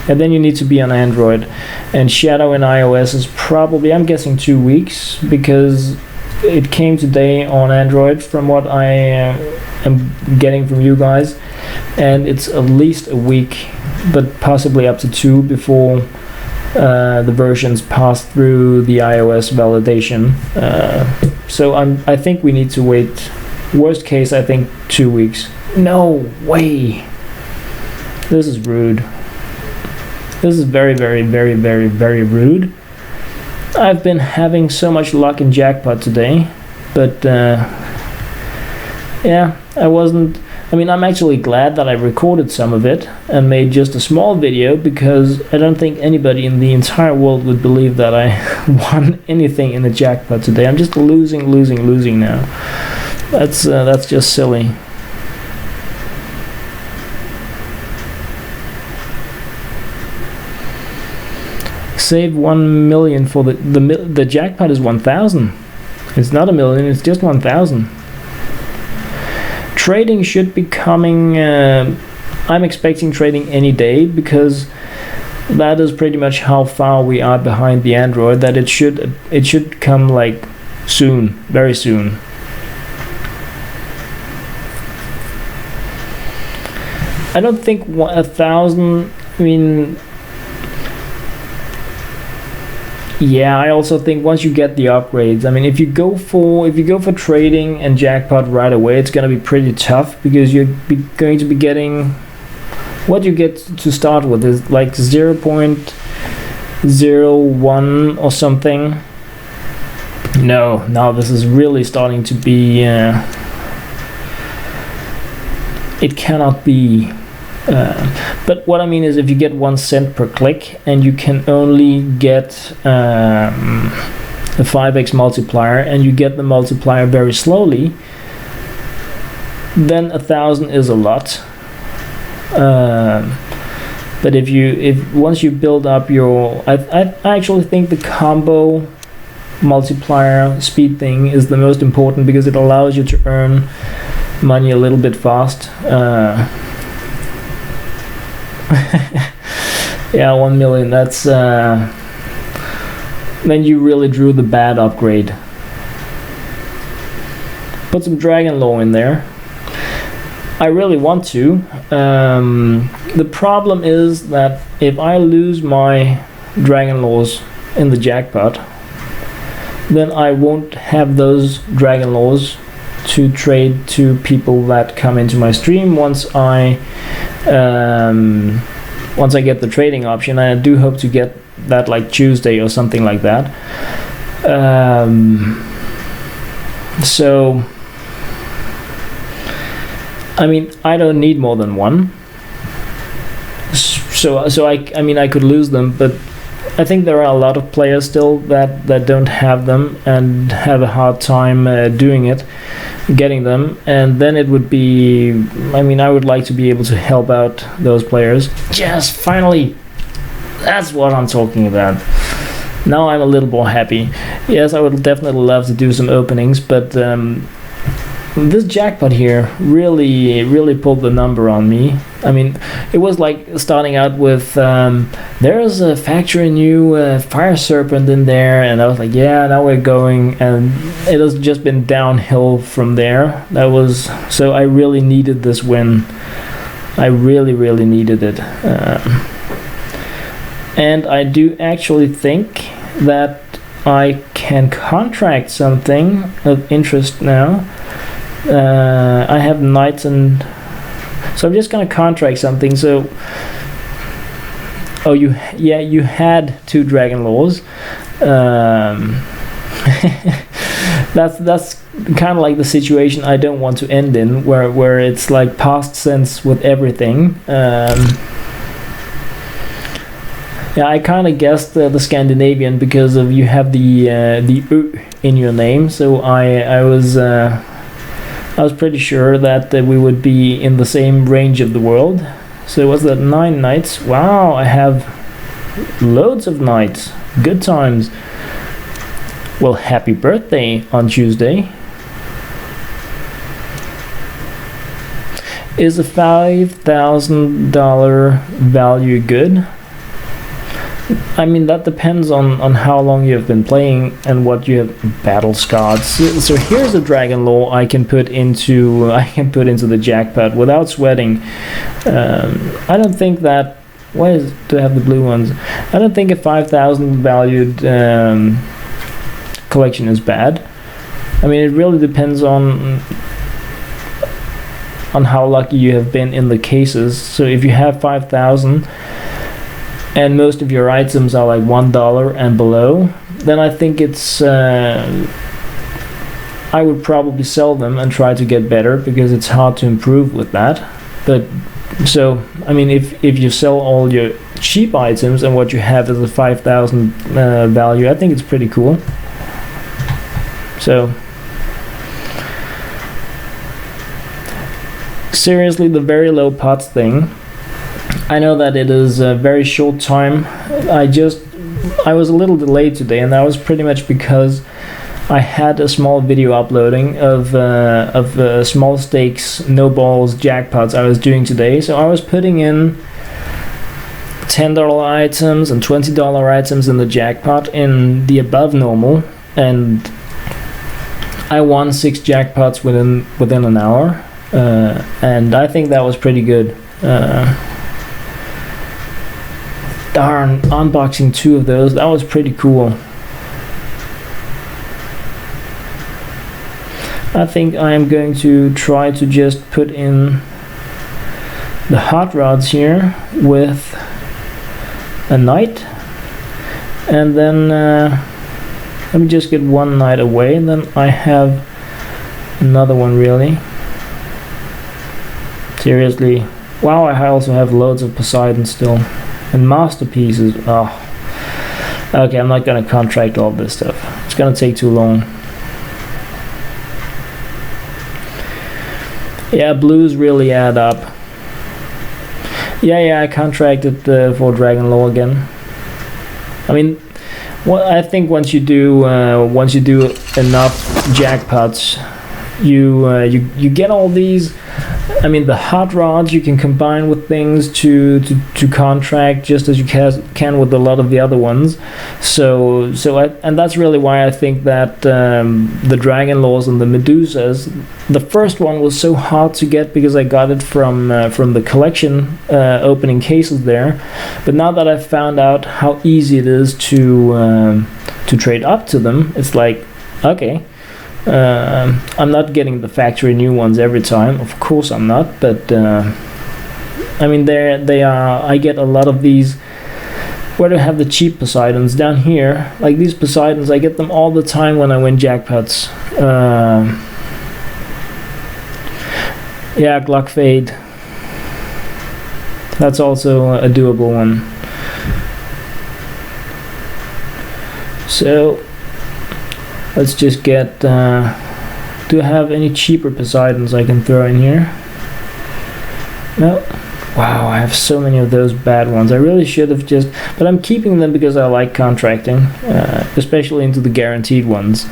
And then you need to be on Android. And Shadow in iOS is probably, I'm guessing 2 weeks, because it came today on Android from what I am getting from you guys. And it's at least a week, but possibly up to 2 before the versions pass through the iOS validation. So I think we need to wait. Worst case, I think 2 weeks. No way. This is rude. This is very, very, very, very, very rude. I've been having so much luck in Jackpot today, but yeah, I'm actually glad that I recorded some of it and made just a small video, because I don't think anybody in the entire world would believe that I won anything in the Jackpot today. I'm just losing now. That's just silly. Save 1 million for the jackpot is 1,000. It's not a million, it's just 1,000. Trading should be coming. I'm expecting trading any day, because that is pretty much how far we are behind the Android. That it should come like soon, very soon. I don't think 1,000. I mean. Yeah, I also think once you get the upgrades, I mean, if you go for trading and jackpot right away, it's gonna be pretty tough, because you're going to be getting, what you get to start with is like 0.01 or something. No, now this is really starting to be. It cannot be. But what I mean is, if you get 1 cent per click and you can only get a 5x multiplier, and you get the multiplier very slowly, then 1,000 is a lot. But once you build up your, I actually think the combo multiplier speed thing is the most important, because it allows you to earn money a little bit fast. Yeah, 1 million, that's then you really drew the bad upgrade. Put some Dragon Law in there. I really want to. The problem is that if I lose my Dragon Laws in the jackpot, then I won't have those Dragon Laws to trade to people that come into my stream once I get the trading option. I do hope to get that like Tuesday or something like that. So I mean, I don't need more than one. So I mean, I could lose them, but I think there are a lot of players still that don't have them and have a hard time doing it, getting them. And then it would be, I mean, I would like to be able to help out those players. Yes, finally, that's what I'm talking about. Now I'm a little more happy. Yes, I would definitely love to do some openings, but this jackpot here really pulled the number on me. I mean, it was like starting out with there's a factory new fire serpent in there, and I was like, yeah, now we're going, and it has just been downhill from there. That was, so I really needed this win. I really needed it, and I do actually think that I can contract something of interest now. I have knights, and so I'm just gonna contract something. So, oh, you had 2 Dragon Laws. That's kind of like the situation I don't want to end in, where it's like past tense with everything. Yeah, I kind of guessed the Scandinavian because of you have the U in your name, so I was pretty sure that we would be in the same range of the world. So what's that, 9 knights? Wow, I have loads of knights. Good times. Well, happy birthday on Tuesday. Is a $5,000 value good? I mean, that depends on how long you have been playing and what you have battle scarred. So here's a dragon lore I can put into the jackpot without sweating. I don't think that. Why do I have the blue ones? I don't think a 5,000 valued collection is bad. I mean, it really depends on how lucky you have been in the cases. So if you have 5,000 and most of your items are like $1 and below, then I think it's I would probably sell them and try to get better, because it's hard to improve with that. But so I mean, if you sell all your cheap items and what you have is a 5,000 value, I think it's pretty cool. So seriously, the very low pots thing, I know that it is a very short time. I was a little delayed today, and that was pretty much because I had a small video uploading of small stakes, no balls, jackpots I was doing today. So I was putting in $10 items and $20 items in the jackpot in the above normal, and I won 6 jackpots within an hour, and I think that was pretty good. Darn, unboxing 2 of those, that was pretty cool. I think I am going to try to just put in the hot rods here with a knight, and then let me just get one knight away, and then I have another one. Really, seriously, wow, I also have loads of Poseidon still, and masterpieces. Oh, okay, I'm not gonna contract all this stuff, it's gonna take too long. Yeah, blues really add up. Yeah, I contracted for Dragon Law again. I mean, I think once you do enough jackpots, you get all these. I mean, the hot rods you can combine with things to contract just as you can with a lot of the other ones. And that's really why I think that the Dragon Laws and the Medusas, the first one was so hard to get because I got it from the collection opening cases there. But now that I've found out how easy it is to trade up to them, it's like, okay. I'm not getting the factory new ones every time, of course I'm not, but I mean they are. I get a lot of these where they have the cheap Poseidons down here, like these Poseidons. I get them all the time when I win jackpots. Yeah, Glock Fade. That's also a doable one. So let's just get, do I have any cheaper Poseidons I can throw in here? No. Wow, I have so many of those bad ones. I really should have just, but I'm keeping them because I like contracting, especially into the guaranteed ones.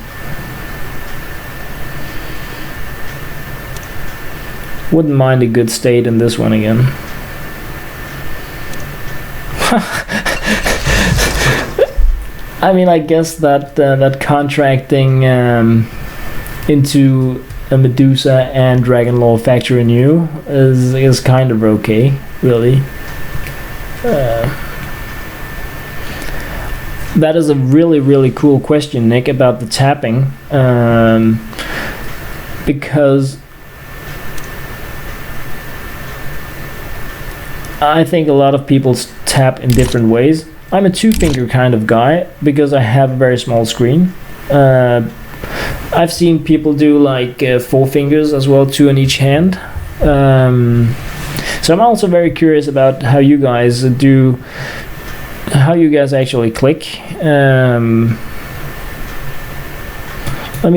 Wouldn't mind a good state in this one again. I mean, I guess that that contracting into a Medusa and Dragon Law Factory New is kind of okay, really. That is a really cool question, Nick, about the tapping, because I think a lot of people tap in different ways. I'm a 2-finger kind of guy because I have a very small screen. I've seen people do like 4 fingers as well, 2 in each hand. So I'm also very curious about how you guys do, how you guys actually click. I'm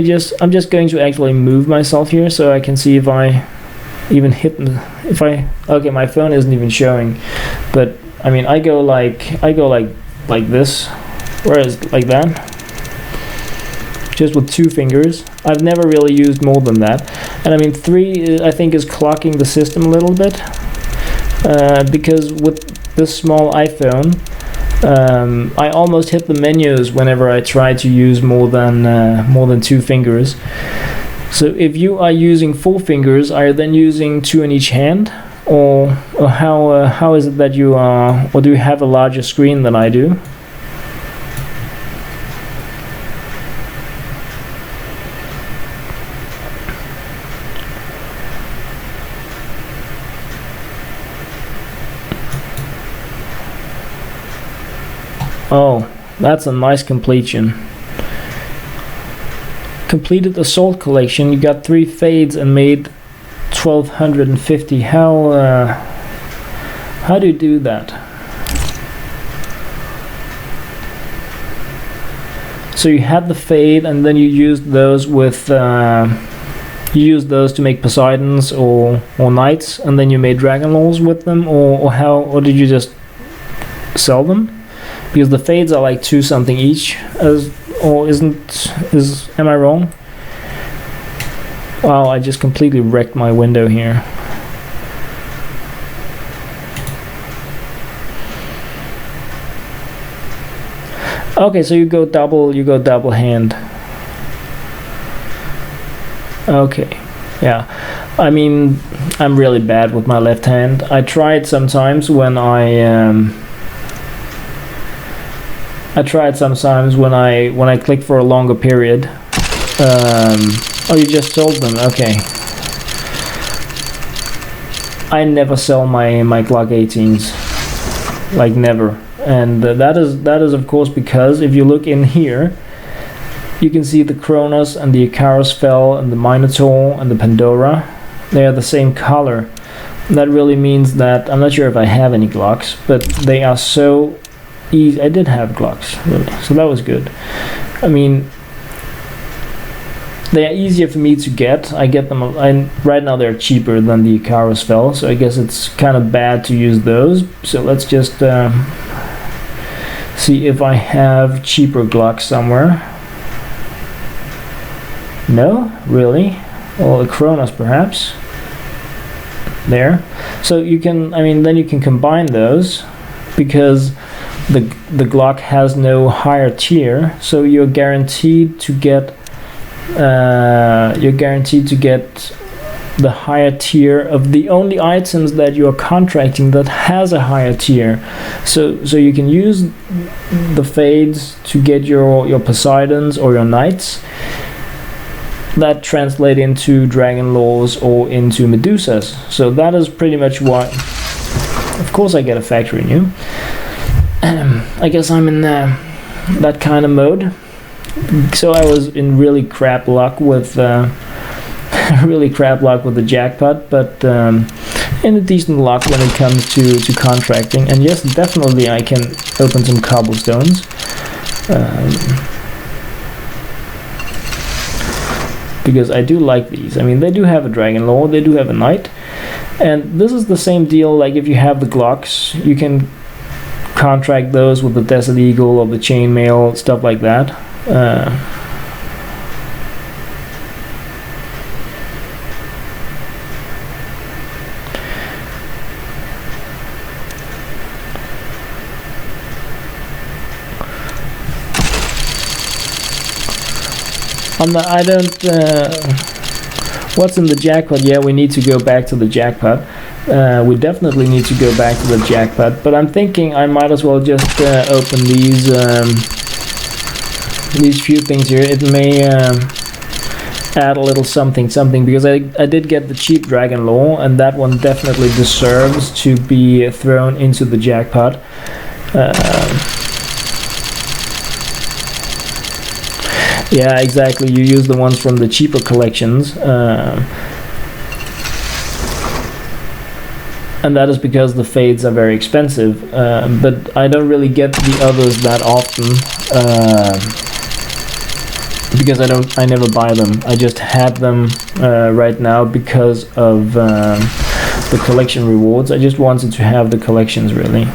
just going to actually move myself here so I can see if I even hit, okay, my phone isn't even showing, but I mean, I go like this, whereas like that, just with 2 fingers. I've never really used more than that. And I mean 3 I think is clocking the system a little bit, because with this small iPhone I almost hit the menus whenever I try to use more than 2 fingers. So if you are using 4 fingers, are you then using 2 in each hand, or how is it that you are, or do you have a larger screen than I do? Oh, that's a nice completion. Completed the salt collection. You got 3 fades and made 1250. How do you do that? So you had the fade and then you used those with you used those to make Poseidons or Knights, and then you made Dragon Lords with them, or how, or did you just sell them? Because the fades are like 2 something each, am I wrong? Wow, I just completely wrecked my window here. Okay, so you go double hand. Okay, yeah. I mean, I'm really bad with my left hand. I tried sometimes when when I click for a longer period. Oh, you just sold them. Okay. I never sell my Glock 18s, like never, and that is of course because if you look in here, you can see the Kronos and the Icarus Fell and the Minotaur and the Pandora. They are the same color. That really means that I'm not sure if I have any Glocks, but they are so easy. I did have Glocks, really, so that was good. I mean, they are easier for me to get. I get them. Right now they're cheaper than the Icarus Fell, so I guess it's kind of bad to use those. So let's just see if I have cheaper Glocks somewhere. No, really? Well, a Kronos perhaps. There. So you can. I mean, then you can combine those, because the Glock has no higher tier, so you're guaranteed to get the higher tier of the only items that you're contracting that has a higher tier. So you can use the fades to get your Poseidons or your Knights that translate into Dragon Lords or into Medusas. So that is pretty much why. Of course I get a factory new. I guess I'm in that kind of mode. So I was in really crap luck with the jackpot, but in a decent luck when it comes to contracting. And yes, definitely I can open some cobblestones. Because I do like these. I mean, they do have a Dragon Lord, they do have a Knight, and this is the same deal. Like if you have the Glocks, you can contract those with the Desert Eagle or the Chainmail, stuff like that. I don't. What's in the jackpot? Yeah, we need to go back to the jackpot. We definitely need to go back to the jackpot. But I'm thinking I might as well just open these few things here. It may add a little something, because I did get the cheap Dragon Lore, and that one definitely deserves to be thrown into the jackpot. Yeah, exactly. You use the ones from the cheaper collections, and that is because the fades are very expensive. But I don't really get the others that often, because I never buy them. I just have them right now because of the collection rewards. I just wanted to have the collections, really.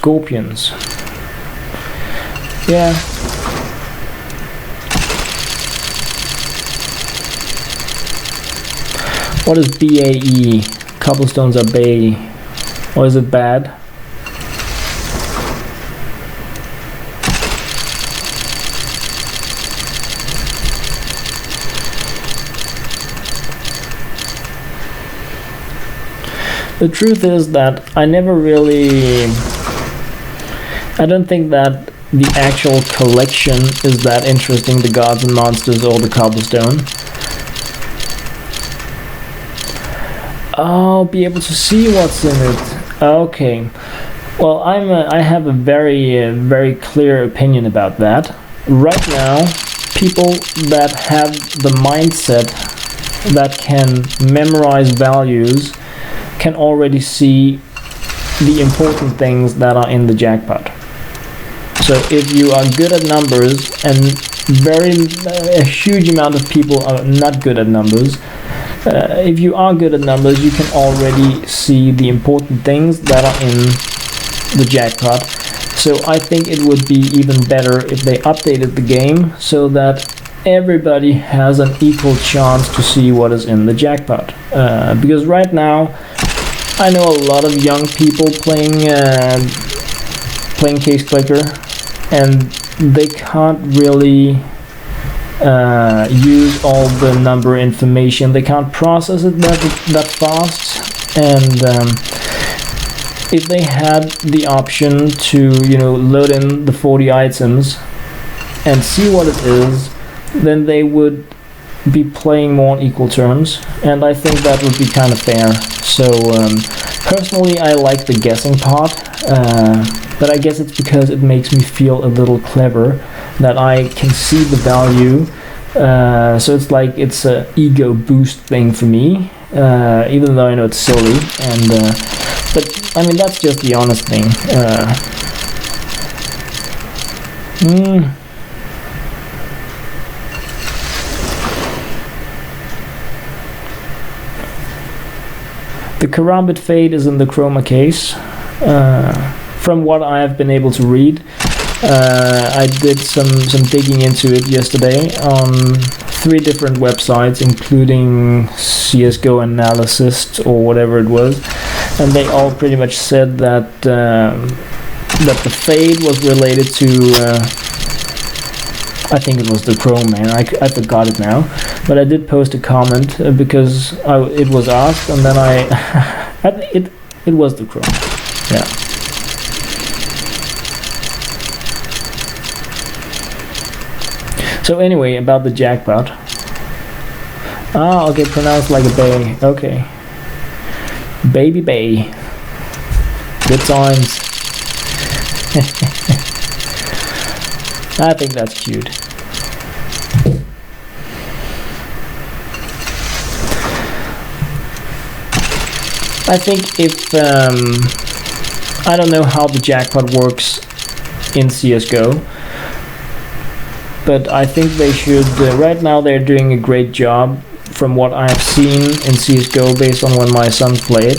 scorpions. Yeah. What is BAE? Cobblestones are bay. Or is it bad? The truth is that I don't think that the actual collection is that interesting, the gods and monsters or the cobblestone. Oh, be able to see what's in it. Okay. Well, I have a very clear opinion about that. Right now, people that have the mindset that can memorize values can already see the important things that are in the jackpot. So if you are good at numbers, and a huge amount of people are not good at numbers, if you are good at numbers, you can already see the important things that are in the jackpot. So I think it would be even better if they updated the game so that everybody has an equal chance to see what is in the jackpot. Because right now, I know a lot of young people playing Case Clicker, and they can't really use all the number information. They can't process it that fast, and if they had the option to load in the 40 items and see what it is, then they would be playing more on equal terms, and I think that would be kind of fair. So personally, I like the guessing part, but I guess it's because it makes me feel a little clever that I can see the value. So it's like it's an ego boost thing for me, even though I know it's silly. And but I mean, that's just the honest thing. The Karambit Fade is in the Chroma case. From what I have been able to read, I did some digging into it yesterday on 3 different websites, including CSGO Analysis or whatever it was, and they all pretty much said that the fade was related to. I think it was the Chrome, man. I forgot it now, but I did post a comment because it was asked, and then it was the Chrome. Yeah. So anyway, about the jackpot. Ah, okay, pronounced like a bay. Okay. Baby bay. Good times. I think that's cute. I think if I don't know how the jackpot works in CSGO, but I think they should. Right now, they're doing a great job. From what I've seen in CSGO, based on when my sons played,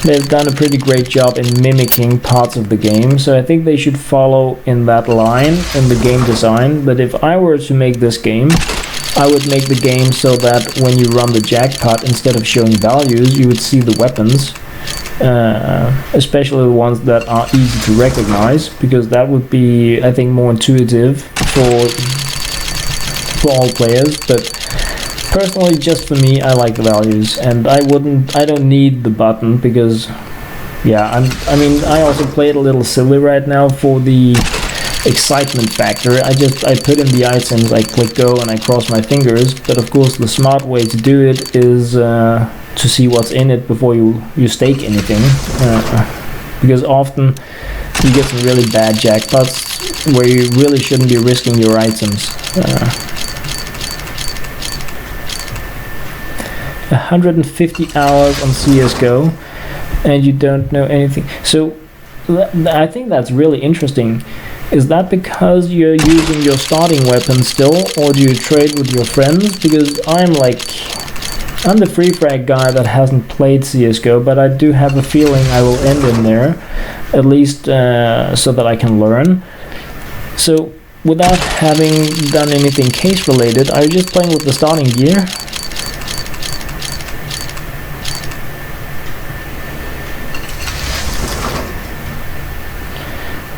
they've done a pretty great job in mimicking parts of the game. So I think they should follow in that line in the game design. But if I were to make this game, I would make the game so that when you run the jackpot, instead of showing values, you would see the weapons, especially the ones that are easy to recognize, because that would be, I think, more intuitive for all players. But personally, just for me, I like the values, and I don't need the button because, yeah, I mean, I also play it a little silly right now for the excitement factor. I put in the items, I click go, and I cross my fingers. But of course, the smart way to do it is to see what's in it before you stake anything, because often you get some really bad jackpots where you really shouldn't be risking your items. 150 hours on CSGO and you don't know anything. So I think that's really interesting. Is that because you're using your starting weapon still, or do you trade with your friends? Because I'm the free frag guy that hasn't played CSGO, but I do have a feeling I will end in there. at least so that I can learn. So without having done anything case related, I'm just playing with the starting gear.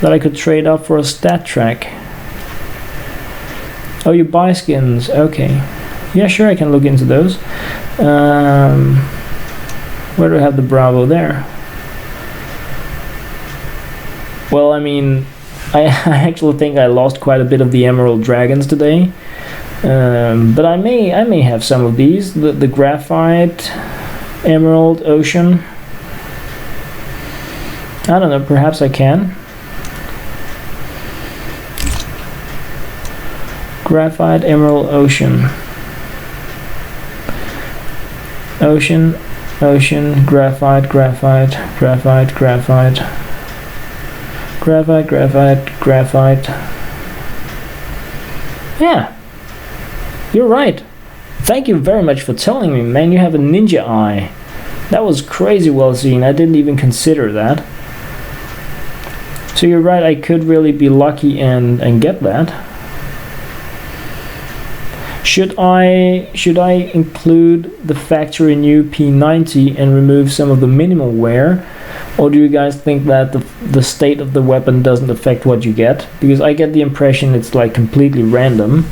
That I could trade up for a stat track. Oh, you buy skins, okay. Yeah, sure, I can look into those. Where do I have the Bravo there? Well, I mean, I actually think I lost quite a bit of the Emerald Dragons today. But I may have some of these. The Graphite, Emerald, Ocean. I don't know, perhaps I can. Graphite, Emerald, Ocean. Ocean, Ocean, Graphite, Graphite, Graphite, Graphite. Graphite, Graphite, Graphite. Yeah. You're right. Thank you very much for telling me, man. You have a ninja eye. That was crazy well seen. I didn't even consider that. So you're right, I could really be lucky and get that. Should I include the factory new P90 and remove some of the minimal wear? Or do you guys think that the state of the weapon doesn't affect what you get? Because I get the impression it's like completely random.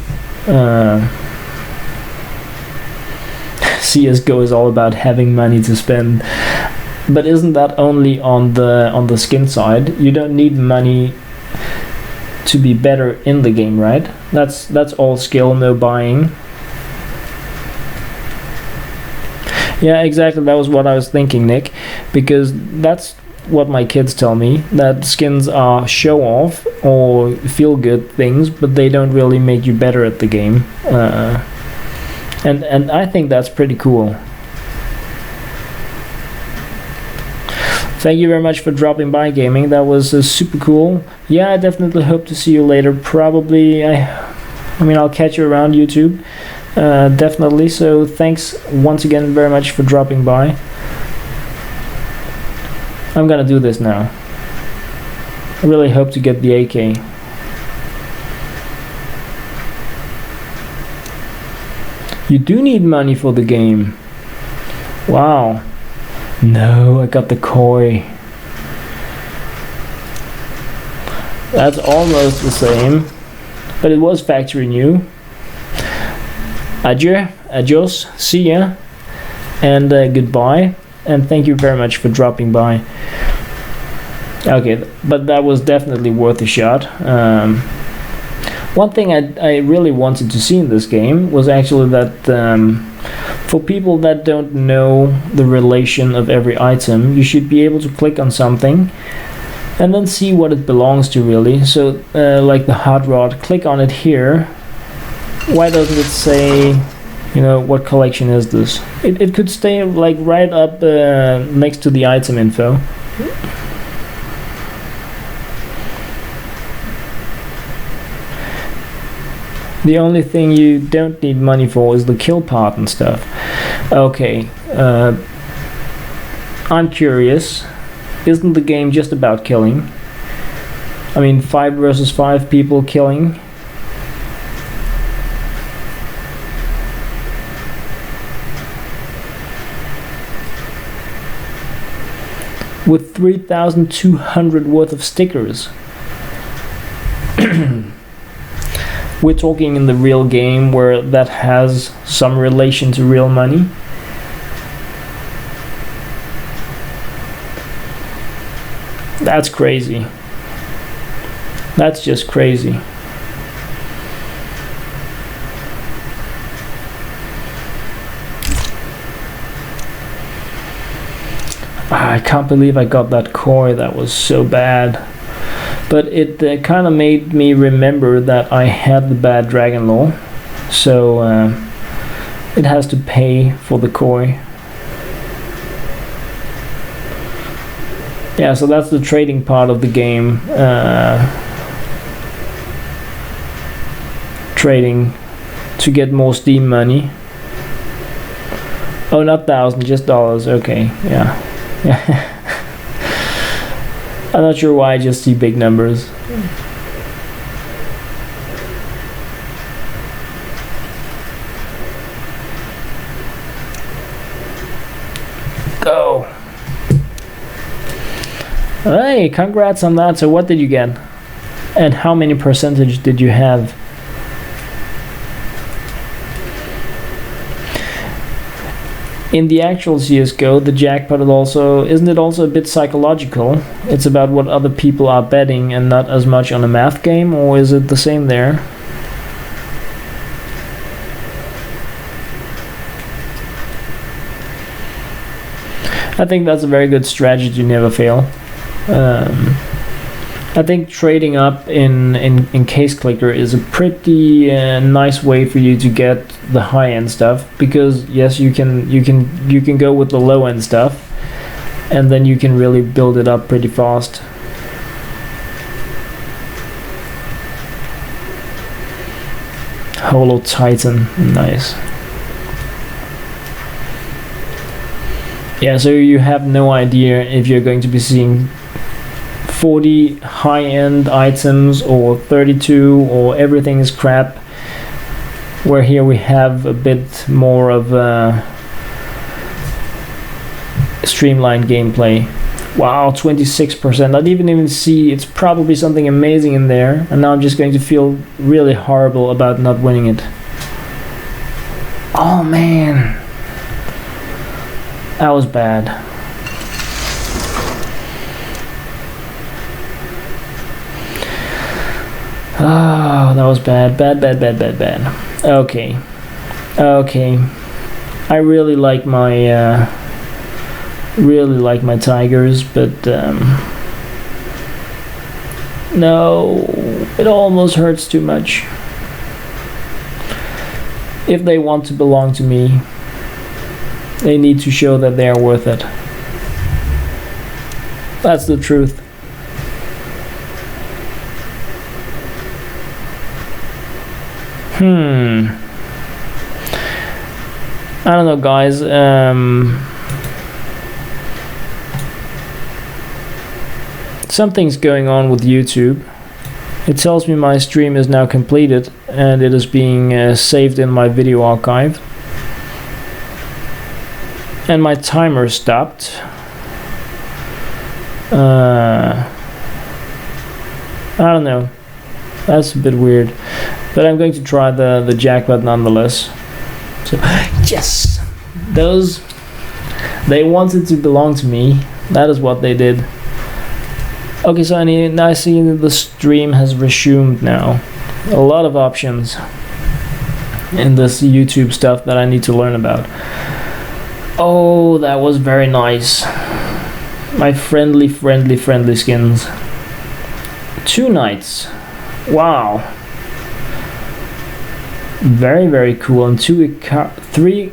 CSGO is all about having money to spend. But isn't that only on the skin side? You don't need money to be better in the game, right? That's all skill, no buying. Yeah, exactly, that was what I was thinking, Nick, because that's what my kids tell me, that skins are show off or feel good things, but they don't really make you better at the game. And I think that's pretty cool. Thank you very much for dropping by, gaming. That was super cool. Yeah, I definitely hope to see you later. Probably, I mean, I'll catch you around YouTube. Definitely. So thanks once again very much for dropping by. I'm gonna do this now. I really hope to get the AK. You do need money for the game. Wow. No, I got the koi. That's almost the same, but it was factory new. Adios, see ya, and goodbye, and thank you very much for dropping by. Okay, but that was definitely worth a shot. One thing I really wanted to see in this game was actually that for people that don't know the relation of every item, you should be able to click on something and then see what it belongs to really. So like the hot rod, click on it here. Why doesn't it say, you know, what collection is this? It could stay like right up next to the item info. The only thing you don't need money for is the kill part and stuff. Okay, I'm curious. Isn't the game just about killing? I mean, 5 versus 5 people killing. With 3,200 worth of stickers. We're talking in the real game where that has some relation to real money. That's crazy. That's just crazy. I can't believe I got that koi. That was so bad. But it kind of made me remember that I had the bad dragon law, so it has to pay for the koi. Yeah, so that's the trading part of the game. Trading to get more Steam money. Oh, not thousand, just dollars. Okay, yeah. I'm not sure why I just see big numbers. Go. Hey, congrats on that. So what did you get? And how many percentage did you have? In the actual CSGO, the jackpot is also, isn't it also a bit psychological? It's about what other people are betting and not as much on a math game, or is it the same there? I think that's a very good strategy to never fail. I think trading up in case clicker is a pretty nice way for you to get the high end stuff, because yes, you can go with the low end stuff, and then you can really build it up pretty fast. Holo Titan, nice. Yeah, so you have no idea if you're going to be seeing 40 high-end items or 32, or everything is crap, where here we have a bit more of a streamlined gameplay. Wow, 26%. I didn't even see, it's probably something amazing in there, and now I'm just going to feel really horrible about not winning it. Oh man, that was bad. Oh, that was bad. Bad. Okay. I really like my tigers, but no, it almost hurts too much. If they want to belong to me, they need to show that they are worth it. That's the truth. I don't know, guys. Something's going on with YouTube. It tells me my stream is now completed and it is being saved in my video archive. And my timer stopped. I don't know. That's a bit weird. But I'm going to try the jackpot nonetheless. So, yes! Those, they wanted to belong to me. That is what they did. Okay, so I see that the stream has resumed now. A lot of options in this YouTube stuff that I need to learn about. Oh, that was very nice. My friendly skins. 2 nights. Wow. Very cool. And 3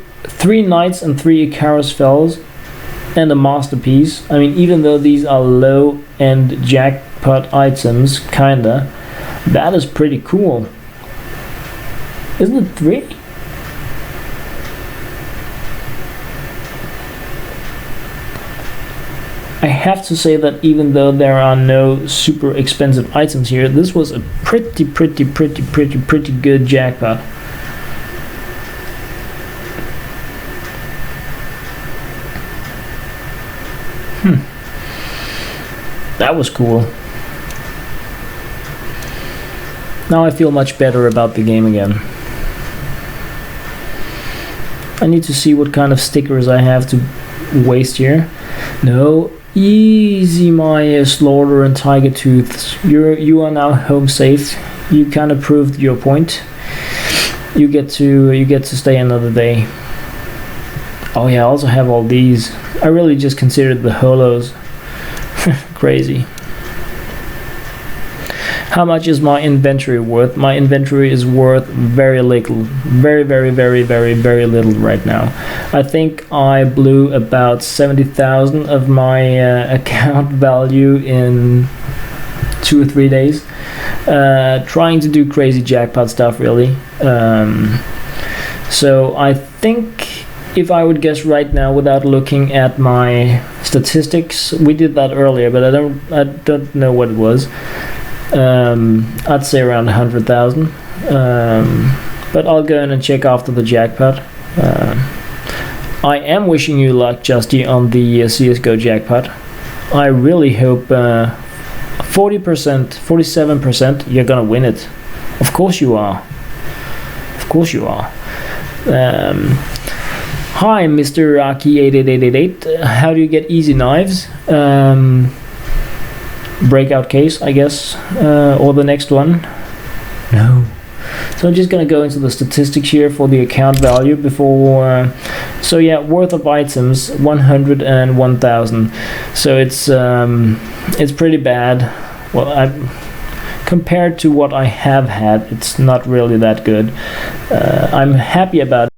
nights and 3 Icarus fells and a masterpiece. I mean, even though these are low end jackpot items, kinda, that is pretty cool. Isn't it 3? I have to say that even though there are no super expensive items here, this was a pretty good jackpot. That was cool. Now I feel much better about the game again. I need to see what kind of stickers I have to waste here. No, easy, my Slaughter and Tiger Tooths. You are now home safe. You kind of proved your point. You get to stay another day. Oh yeah, I also have all these. I really just considered the holos. Crazy. How much is my inventory worth? My inventory is worth very little. Very little right now. I think I blew about 70,000 of my account value in 2 or 3 days. Trying to do crazy jackpot stuff, really. So I think, if I would guess right now without looking at my statistics. We did that earlier, but I don't know what it was. I'd say around 100,000. But I'll go in and check after the jackpot. I am wishing you luck, Justy, on the CSGO jackpot. I really hope 40%, 47%, you're gonna win it. Of course you are. Of course you are. Hi, Mr. Aki8888. How do you get easy knives? Breakout case, I guess, or the next one. No. So I'm just gonna go into the statistics here for the account value before. So yeah, worth of items 101,000. So it's pretty bad. Well, compared to what I have had, it's not really that good. I'm happy about